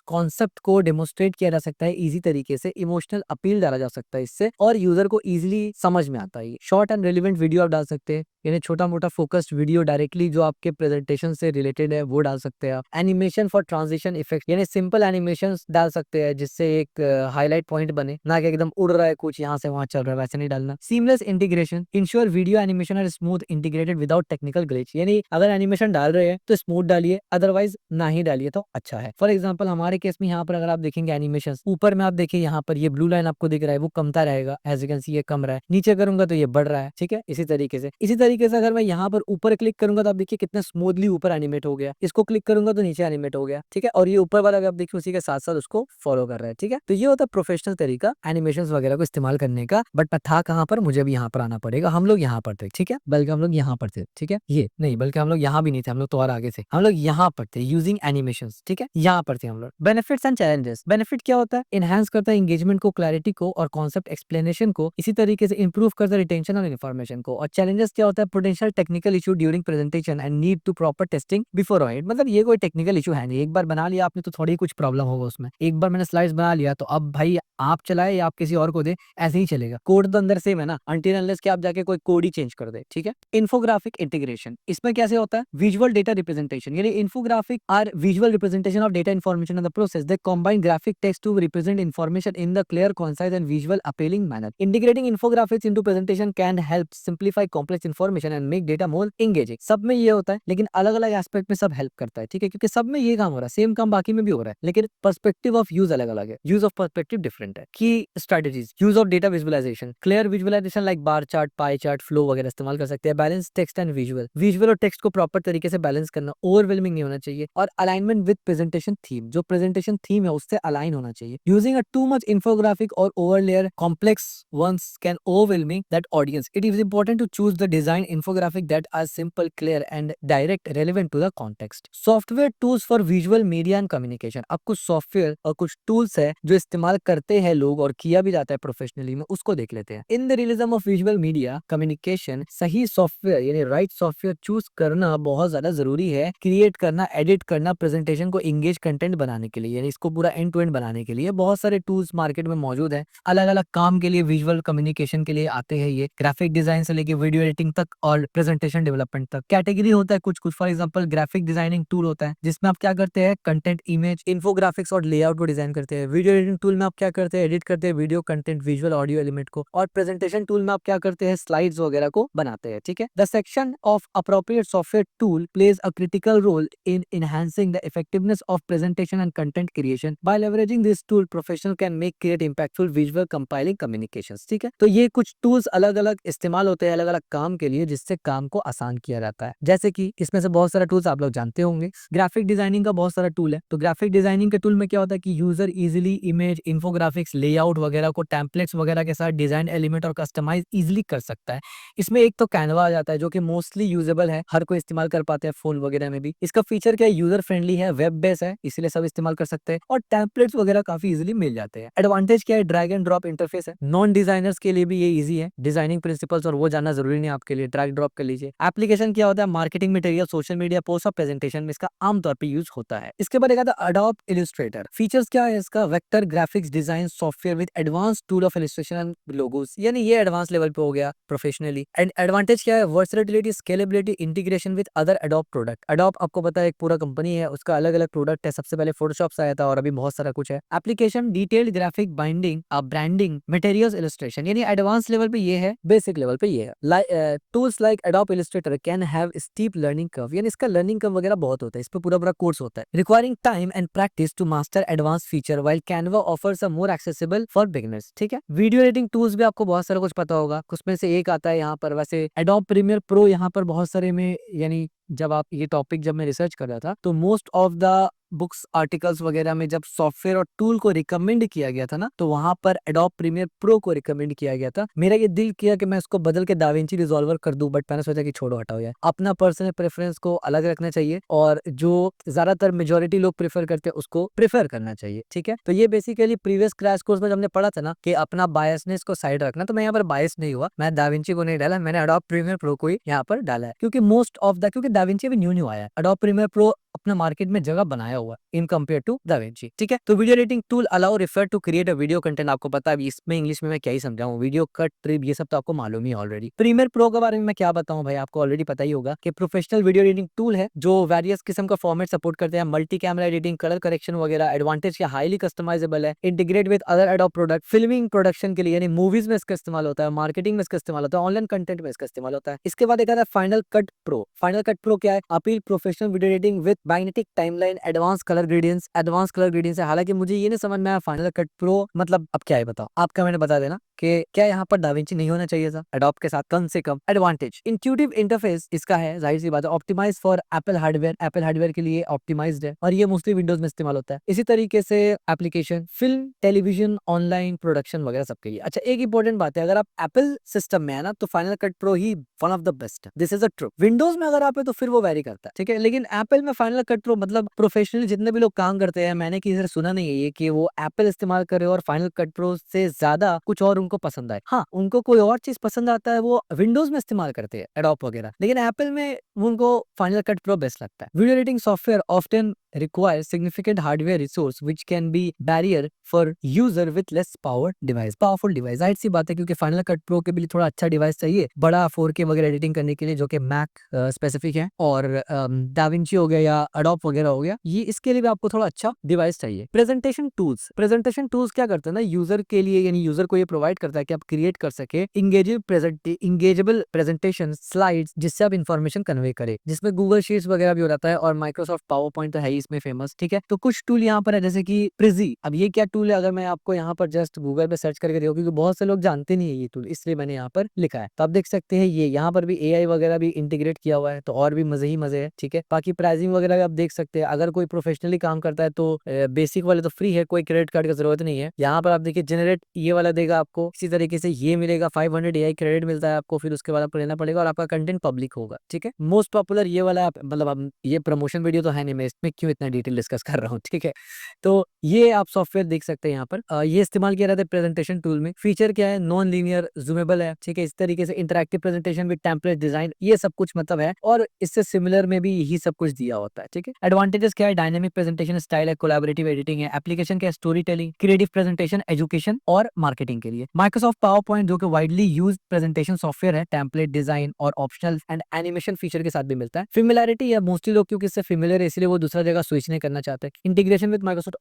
कॉन्सेप्ट को डेमोस्ट्रेट किया जा सकता है इजी तरीके से, इमोशनल अपील डाला जा सकता है इससे, और यूजर को इजिली समझ में आता है। शॉर्ट एंड रेलिवेंट वीडियो आप डाल सकते हैं, यानी छोटा मोटा फोकस्ड वीडियो डायरेक्टली जो आपके प्रेजेंटेशन से रिलेटेड है वो डाल सकते हैं आप। एनिमेशन फॉर ट्रांजिशन इफेक्ट, यानी सिंपल एनिमेशन डाल डाल सकते हैं जिससे एक हाईलाइट पॉइंट बने, ना कि एकदम उड़ रहा है कुछ यहाँ से वहां चल रहा है, वैसे नहीं डालना। Seamless integration ensure video animation are smooth integrated without technical glitch, यानी अगर एनिमेशन डाल रहे हैं तो स्मूथ डालिए, अदरवाइज ना ही डालिए तो अच्छा है। फॉर एग्जाम्पल हमारे केस में यहाँ पर अगर आप देखेंगे एनिमेशन, ऊपर में आप देखिए यहाँ पर ये ब्लू लाइन आपको दिख रहा है, वो कमता रहेगा, एज यू कैन सी ये कम रहा है, नीचे करूंगा तो ये बढ़ रहा है, ठीक है। इसी तरीके से अगर मैं यहाँ पर ऊपर क्लिक करूंगा तो आप देखिए कितना स्मूथली ऊपर एनिमेट हो गया, इसको क्लिक करूंगा तो नीचे एनिमेट हो गया, ठीक है। और ये ऊपर वाला आप देखिए उसी के साथ साथ उसको फॉलो कर रहा है, ठीक है। तो ये होता है प्रोफेशनल तरीका एनिमेशन वगैरह को इस्तेमाल करने का। बट मैं था कहाँ पर, मुझे भी यहाँ पर आना पड़ेगा। हम लोग यहाँ पर थे, ठीक है, बल्कि हम लोग यहाँ पर थे, ठीक है, ये नहीं, बल्कि हम लोग यहाँ भी नहीं थे, हम लोग तो और आगे थे, हम लोग यहाँ पर थे यूजिंग एनिमेशन, ठीक है, यहाँ पर थे हम लोग। Benefits and challenges. बेनिफिट क्या होता है, इनहेंस करता है एंगेजमेंट को, क्लैरिटी को और कॉन्सेप्ट एक्सप्लेनेशन को, इसी तरीके से इंप्रूव करता है रिटेंशन और इन्फॉर्मेशन को। और चैलेंजेस क्या होता है, potential technical issue during presentation and need to proper testing before on it. मतलब ये कोई टेक्निकल इशू है नहीं, एक बार बना लिया आपने तो थोड़ी कुछ प्रॉब्लम होगा उसमें। एक बार मैंने स्लाइड्स बना लिया तो अब भाई आप चलाए या आप किसी और को दे, ऐसे ही चलेगा। कोड तो अंदर सेम है ना, अनटिल अनलेस कि आप जाके कोई कोड ही चेंज कर दे, ठीक है। इन्फोग्राफिक इंटीग्रेशन, इसमें कैसे होता है, विजुअल डेटा रिप्रेजेंटेशन, यानी infographic are visual representation of data information in the process. They combine graphic text to represent information in the clear, concise and visual appealing manner. Integrating infographics into presentation can help simplify complex information and make data more engaging. सब में ये होता है, लेकिन अलग अलग aspect में सब हेल्प करता है, ठीक है, क्योंकि सब में ये काम हो रहा है, सेम काम बाकी में भी हो रहा है, लेकिन पर्सपेक्टिव ऑफ यूज अलग अलग है, यूज ऑफ पर्सपेक्टिव डिफरेंट है। Key strategies, use of data visualization, clear visualization like bar chart, pie chart, flow वगैरह इस्तेमाल कर सकते हैं। Balance text and visual, visual और टेक्स्ट को प्रॉपर तरीके से बैलेंस करना, ओवरवेलमिंग नहीं होना चाहिए। और अलाइनमेंट विद प्रेजेंटेशन थीम, जो प्रेजेंटेशन थीम है उससे अलाइन होना चाहिए। Using a too much infographic or overlayer complex ones can overwhelming that audience. It is important to choose the design infographic that are simple, clear and direct, relevant to the context. Software tools for visual media and communication. अब कुछ software और कुछ tools है जो इस्तेमाल करते हैं लोग और किया भी जाता है प्रोफेशनली में, उसको देख लेते हैं। In the realism of visual media communication, सही सॉफ्टवेयर यानी राइट सॉफ्टवेयर चूज करना बहुत ज्यादा जरूरी है। क्रिएट करना, एडिट करना, प्रेजेंटेशन को इंगेज कंटेंट बनाने के लिए, यानी इसको पूरा एंड टू एंड बनाने के लिए बहुत सारे टूल्स मार्केट में मौजूद है। अलग अलग काम के लिए, विजुअल कम्युनिकेशन के लिए आते हैं ये, ग्राफिक डिजाइन से लेके वीडियो एडिटिंग तक और प्रेजेंटेशन डेवलपमेंट तक। कैटेगरी होता है कुछ कुछ, for example graphic designing tool होता है जिसमें आप क्या करते हैं, कंटेंट, इमेज, इन्फोग्राफिक्स और लेआउट को डिजाइन करते हैं। वीडियो एडिटिंग टूल में आप क्या करते हैं, एडिट करते हैं video content, visual, audio element को। और प्रेजेंटेशन टूल में आप क्या करते हैं, स्लाइड्स वगैरह को बनाते हैं, ठीक है। The section of appropriate software tool plays a critical role in enhancing the effectiveness of presentation and content creation. By leveraging this tool professional can make create impactful visual compiling communications, ठीक है। तो ये कुछ tools अलग अलग इस्तेमाल होते हैं अलग अलग काम के लिए, जिससे काम को आसान किया जाता है। जैसे कि इसमें से बहुत सारा टूल्स आप लोग जानते होंगे। ग्राफिक डिजाइनिंग का बहुत सारा टूल है, तो ग्राफिक डिजाइनिंग के टूल में क्या होता है कि user easily image, infographics, layout वगैरह को टेम्पलेट्स वगैरह के साथ डिजाइन एलिमेंट और कस्टमाइज इजीली कर सकता है। इसमें एक तो कैनवा आ जाता है जो कि मोस्टली यूजेबल है, हर कोई इस्तेमाल कर पाते हैं फोन वगैरह में भी। इसका फीचर क्या है, यूजर फ्रेंडली है, वेब बेस है, इसलिए सब इस्तेमाल कर सकते हैं और टेम्पलेट्स वगैरह काफी इजीली मिल जाते हैं। एडवांटेज क्या है, ड्रैग एंड ड्रॉप इंटरफेस है, नॉन डिजाइनर्स के लिए भी ये इजी है। डिजाइनिंग प्रिंसिपल्स और वो जानना जरूरी नहीं आपके लिए, ड्रैग ड्रॉप कर लीजिए। एप्लीकेशन क्या होता है, marketing material, social media post और प्रेजेंटेशन में इसका आमतौर पर यूज होता है। इसके बाद एक अडोब इलस्ट्रेटर। फीचर्स क्या है इसका, vector graphics design software with advance tool of illustration and logos, यानी ये एडवांस लेवल पे हो गया प्रोफेशनली। एंड एडवांटेज क्या है, versatility, scalability, integration with other adobe product. Adobe आपको पता है एक पूरा कंपनी है, उसका अलग अलग प्रोडक्ट है। सबसे पहले फोटोशॉप आया था और अभी बहुत सारा कुछ है। Application, detailed graphic binding, branding, materials, illustration, यानी एडवांस लेवल पे ये है, बेसिक लेवल पे ये है। Tools like adobe Illustrator can have steep learning curve, यानी इसका लर्निंग कर्व वगैरह बहुत होता है, इस पे पूरा पूरा कोर्स होता है। Requiring time and practice to master advance feature, while Canva offers a more accessible for beginners, ठीक है। वीडियो एडिटिंग टूल्स भी आपको बहुत सारा कुछ पता होगा, उसमें से एक आता है यहाँ पर, वैसे एडोब प्रीमियर प्रो यहाँ पर बहुत सारे में, यानी जब आप ये टॉपिक जब मैं रिसर्च कर रहा था तो most of the books, articles वगैरह में जब सॉफ्टवेयर और टूल को रिकमेंड किया गया था ना, तो वहां पर एडोब प्रीमियर प्रो को रिकमेंड किया गया था। मेरा ये दिल किया कि मैं इसको बदल के दाविंची रिजॉल्वर कर दूं, बट मैंने सोचा कि छोड़ो, हटाओ यार, अपना पर्सनल प्रेफरेंस को अलग रखना चाहिए और जो ज्यादातर मेजोरिटी लोग प्रेफर करते हैं उसको प्रेफर करना चाहिए, ठीक है। तो ये बेसिकली प्रीवियस क्रैश कोर्स में हमने पढ़ा था ना कि अपना बायसनेस को साइड रखना, तो मैं यहाँ पर बायस नहीं हुआ, मैं दाविंची को नहीं डाला, मैंने एडोब प्रीमियर प्रो को ही यहाँ पर डाला है, क्योंकि मोस्ट ऑफ द, क्योंकि दाविंची भी न्यू न्यू आया है। एडोब प्रीमियर प्रो अपना मार्केट में जगह बनाया हुआ इन कंपेयर टू दाविंची, ठीक है। तो video editing tool allow refer to create a video content, आपको पता है इसमें इंग्लिश में मैं क्या ही समझाऊं, वीडियो कट, ट्रिम, ये सब तो आपको मालूम ही ऑलरेडी। प्रीमियर प्रो के बारे में मैं क्या बताऊं भाई, आपको ऑलरेडी पता ही होगा कि प्रोफेशनल वीडियो एडिटिंग टूल है जो वेरियस किस्म का फॉर्मेट सपोर्ट करते हैं, multi camera editing, colour correction वगैरह, एडवांटेज या हाईली कस्टमाइजेबल है, integrate with other adobe product, filming production के लिए यानी मूवीज में इसका इस्तेमाल होता है, मार्केटिंग में इसका इस्तेमाल होता है, ऑनलाइन कंटेंट में इसका इस्तेमाल होता है। इसके बाद एक आता है final Cut pro. Final Cut pro क्या है, appeal professional video editing with magnetic timeline, advance colour gradients, advance colour gradients है। हालांकि मुझे ये नहीं समझ में आया फाइनल कट प्रो मतलब अब क्या है, बताओ आप कमेंट बता देना कि क्या यहाँ पर डाविंची नहीं होना चाहिए था एडोब के साथ कम से कम। एडवांटेज, इंट्यूटिव इंटरफेस इसका है, जाहिर सी बात है, optimize for Apple hardware, Apple hardware के लिए ऑप्टिमाइज्ड है और ये मोस्टली विंडोज में इस्तेमाल होता है। इसी तरीके से application, film, television, online production वगैरह सबके लिए। अच्छा, एक इंपॉर्टेंट बात है, अगर आप एप्पल सिस्टम में है ना तो फाइनल कट प्रो ही वन ऑफ द बेस्ट है, this is a true. Windows में अगर आप है तो फिर वो वेरी करता है, ठीक है। लेकिन एप्पल में फाइनल कट प्रो मतलब प्रोफेशनली जितने भी लोग काम करते हैं, मैंने किसी से सुना नहीं है ये कि वो एप्पल इस्तेमाल करे और फाइनल कट प्रो से ज्यादा कुछ और उनको पसंद आए। हाँ, उनको कोई और चीज पसंद आता है वो विंडोज में इस्तेमाल करते हैं एडोब वगैरह, लेकिन एप्पल में उनको फाइनल कट प्रो बेस्ट लगता है। Video editing software often requires significant hardware resource which can be barrier for user with less powerful device। जाहिर सी बात है क्योंकि फाइनल कट प्रो के लिए थोड़ा अच्छा डिवाइस चाहिए, बड़ा 4K वगैरह एडिटिंग करने के लिए, जो कि मैक स्पेसिफिक है, और दाविंची हो गया या एडोब वगैरह हो गया, ये इसके लिए भी आपको थोड़ा अच्छा डिवाइस चाहिए। प्रेजेंटेशन टूल्स क्या करते हैं ना यूजर के लिए, यानी यूजर को ये प्रोवाइड करता है कि आप क्रिएट कर सके इंगेजेबल प्रेजेंटेशन स्लाइड्स जिससे आप इंफॉर्मेशन कन्वे करें, जिसमें गूगल शीट्स वगैरह भी हो जाता है और माइक्रोसॉफ्ट पावर पॉइंट तो है ही इसमें फेमस, ठीक है। तो कुछ टूल यहाँ पर है जैसे कि प्रिजी। अब ये क्या टूल है, अगर मैं आपको यहाँ पर जस्ट गूगल पे सर्च करके देखो, क्योंकि बहुत से लोग जानते नहीं है ये टूल, इसलिए मैंने यहाँ पर लिखा है। तो आप देख सकते हैं ये यहाँ पर भी एआई वगैरह भी इंटीग्रेट किया हुआ है, तो और भी मजे ही मजे है, ठीक है। बाकी प्राइसिंग वगैरह भी आप देख सकते हैं, अगर कोई प्रोफेशनली काम करता है तो बेसिक वाले तो फ्री है, कोई क्रेडिट कार्ड की जरूरत नहीं है। यहाँ पर आप देखिए जनरेट ये वाला देगा आपको, इसी तरीके से ये मिलेगा 500 एआई क्रेडिट मिलता है आपको, फिर उसके बाद आपको लेना पड़ेगा और आपका कंटेंट पब्लिक होगा, ठीक है। मोस्ट पॉपुलर ये वाला मतलब ये प्रमोशन वीडियो तो है नहीं, मैं इसमें क्यों इतना डिटेल डिस्कस कर रहा हूँ, ठीक है। तो ये आप सॉफ्टवेयर देख सकते हैं यहाँ पर, ये इस्तेमाल किया जाता है प्रेजेंटेशन टूल में। फीचर क्या है, नॉन लीनियर जूमेबल है, ठीक है। इस तरीके से interactive presentation with template design, ये सब कुछ मतलब है, और इससे सिमिलर में भी यही सब कुछ दिया होता है, ठीक है। एडवांटेजेस क्या है, डायनेमिक प्रेजेंटेशन स्टाइल है, कोलैबोरेटिव एडिटिंग है, एप्लीकेशन क्या है, story telling, creative presentation, education और मार्केटिंग के लिए। माइक्रोसॉफ्ट पावर पॉइंट जो कि वाइडली यूज्ड प्रेजेंटेशन सॉफ्टवेयर है, टेम्पलेट डिजाइन और ऑप्शनल एंड एनिमेशन फीचर के साथ भी मिलता है। फेमिलियरिटी है, मोस्टली लोग क्योंकि इससे फेमिलियर है इसलिए वो दूसरा जगह स्विच नहीं करना चाहते। इंटीग्रेशन विद माइक्रोसॉफ्ट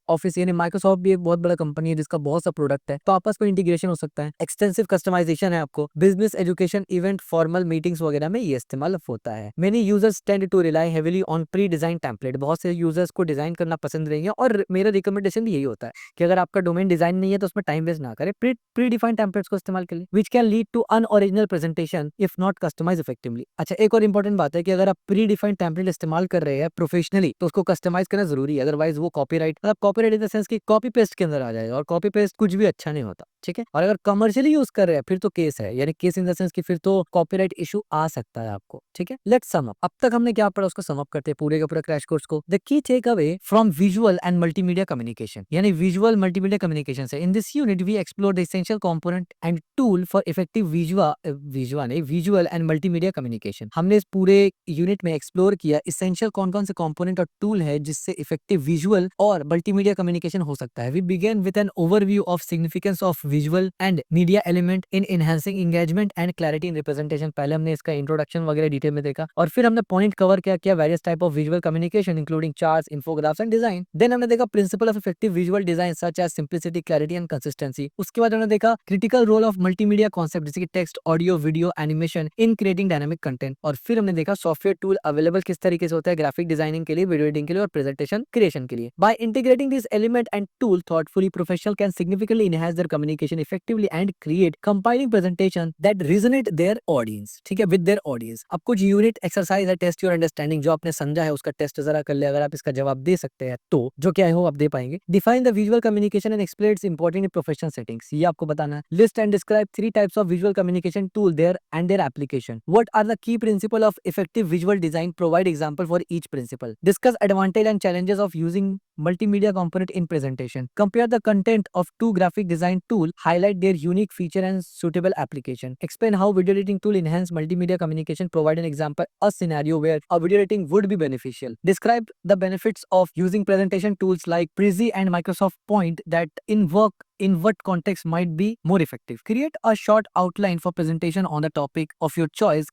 ऑफिस यानी माइक्रोसॉफ्ट भी एक बहुत बड़ा कंपनी है जिसका बहुत सा प्रोडक्ट है, तो आपस में इंटीग्रेशन हो सकता है। एक्सटेंसिव कस्टमाइजेशन है आपको, business, education, event, formal meetings वगैरह में ये इस्तेमाल होता है। Many users tend to rely heavily on pre design template, बहुत से यूजर्स को डिजाइन करना पसंद रहेंगे, और मेरा रिकमेंडेशन भी यही होता है कि अगर आपका डोमेन डिजाइन नहीं है तो उसमें टाइम वेस्ट ना करें, प्री डिफाइंड टेम्पलेट्स को इस्तेमाल करें, which can lead to unoriginal presentation if not customize effectively. अच्छा, एक और इंपॉर्टेंट बात है कि अगर आप प्री डिफाइंड टेम्पलेट इस्तेमाल कर रहे हैं प्रोफेशनली तो उसको कस्टमाइज करना जरूरी है, अदरवाइज वो कॉपीराइट मतलब कॉपीराइट इन द सेंस कि कॉपी पेस्ट के अंदर आ जाएगा, और कॉपी पेस्ट कुछ भी अच्छा नहीं होता, ठीक है। और अगर कमर्शियली यूज कर रहे हैं फिर तो केस है, यानी केस इन द सेंस कि फिर तो कॉपीराइट इशू आ सकता है आपको, ठीक है। लेट्स सम अप, अब तक हमने क्या पढ़ा उसको सम अप करते हैं पूरे का पूरा क्रैश कोर्स को। The key take away from visual and multimedia communication, यानी विजुअल मल्टीमीडिया कम्युनिकेशन से in this unit we explore the essential component and tool for effective visual and multimedia communication. हमने इस पूरे यूनिट में explore किया essential कौन कौन से कंपोनेंट और टूल है जिससे इफेक्टिव विजुअल और मल्टीमीडिया कम्युनिकेशन हो सकता है। We begin with an overview of significance of visual and media element in enhancing engagement and clarity in representation. पहले हमने इसका इंट्रोडक्शन वगैरह डिटेल में देखा, और फिर हमने पॉइंट कवर किया various type of visual communication including charts, infographs and design. Then हमने देखा principle of effective visual design such as simplicity, clarity and consistency. उसके बाद हमने देखा critical role of multimedia concept जैसे कि text, audio, video, animation in creating dynamic content. और फिर हमने देखा सॉफ्टवेयर टूल अवेलेबल किस तरीके से होता है ग्राफिक डिजाइनिंग के लिए, वीडियो एडिटिंग के लिए और प्रेजेंटेशन क्रिएशन के लिए। By integrating this element and tool thoughtfully, professional can significantly enhance their communication effectively and create compelling presentation that resonate their audience, ठीक है, with their audience। अब कुछ यूनिट एक्सरसाइज है, टेस्ट योर अंडरस्टैंडिंग, जो आपने समझा है उसका टेस्ट जरा कर ले, अगर आप इसका जवाब दे सकते हैं तो जो क्या है वो आप दे पाएंगे। Define the visual communication and explain its important in professional settings, ये आपको बताना है। List and describe 3 types of visual communication tool their and their application. What are the key principle of effective visual design, provide example for each principle. Discuss advantage and challenges of using multimedia component in presentation. Compare the content of two graphic design tool tool, highlight their unique feature and suitable application. Explain how video editing tool enhance multimedia communication. Provide an example, a scenario where a video editing would be beneficial. Describe the benefits of using presentation tools like Prezi and Microsoft Point that in what context might be more effective. Create a short outline for presentation on the topic of your choice,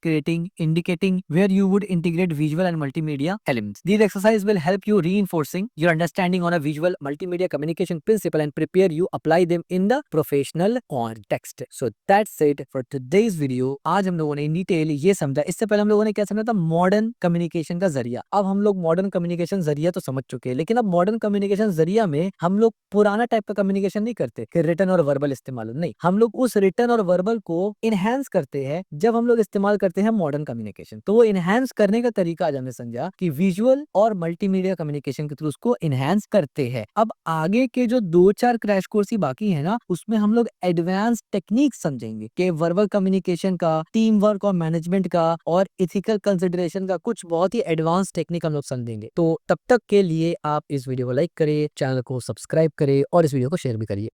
indicating where you would integrate visual and multimedia elements. These exercises will help you reinforcing your understanding on a visual multimedia communication principle and prepare you apply them in the professional context. So that's it for today's video. आज हम लोगों ने in detail ये समझा। इससे पहले हम लोगों ने क्या समझा था? मॉडर्न कम्युनिकेशन का जरिया। अब हम लोग मॉडर्न कम्युनिकेशन जरिया तो समझ चुके हैं, लेकिन अब मॉडर्न कम्युनिकेशन जरिया में हम लोग पुराना टाइप का कम्युनिकेशन नहीं करते कि रिटन और वर्बल इस्तेमाल नहीं, हम लोग उस रिटन और वर्बल को इनहेंस करते हैं जब हम लोग इस्तेमाल करते हैं मॉडर्न कम्युनिकेशन। तो वो इनहेंस करने का तरीका आज हमने समझा कि विजुअल और मल्टीमीडिया कम्युनिकेशन के थ्रू उसको इनहेंस करते हैं। अब आगे के जो 2-4 क्रैश कोर्स ही बाकी है ना, उसमें हम लोग एडवांस टेक्निक समझेंगे कि वर्बल कम्युनिकेशन का, टीम वर्क और मैनेजमेंट का और इथिकल कंसिडरेशन का कुछ बहुत ही एडवांस टेक्निक हम लोग समझेंगे। तो तब तक के लिए आप इस वीडियो को लाइक करें, चैनल को सब्सक्राइब करें और इस वीडियो को शेयर भी करिए।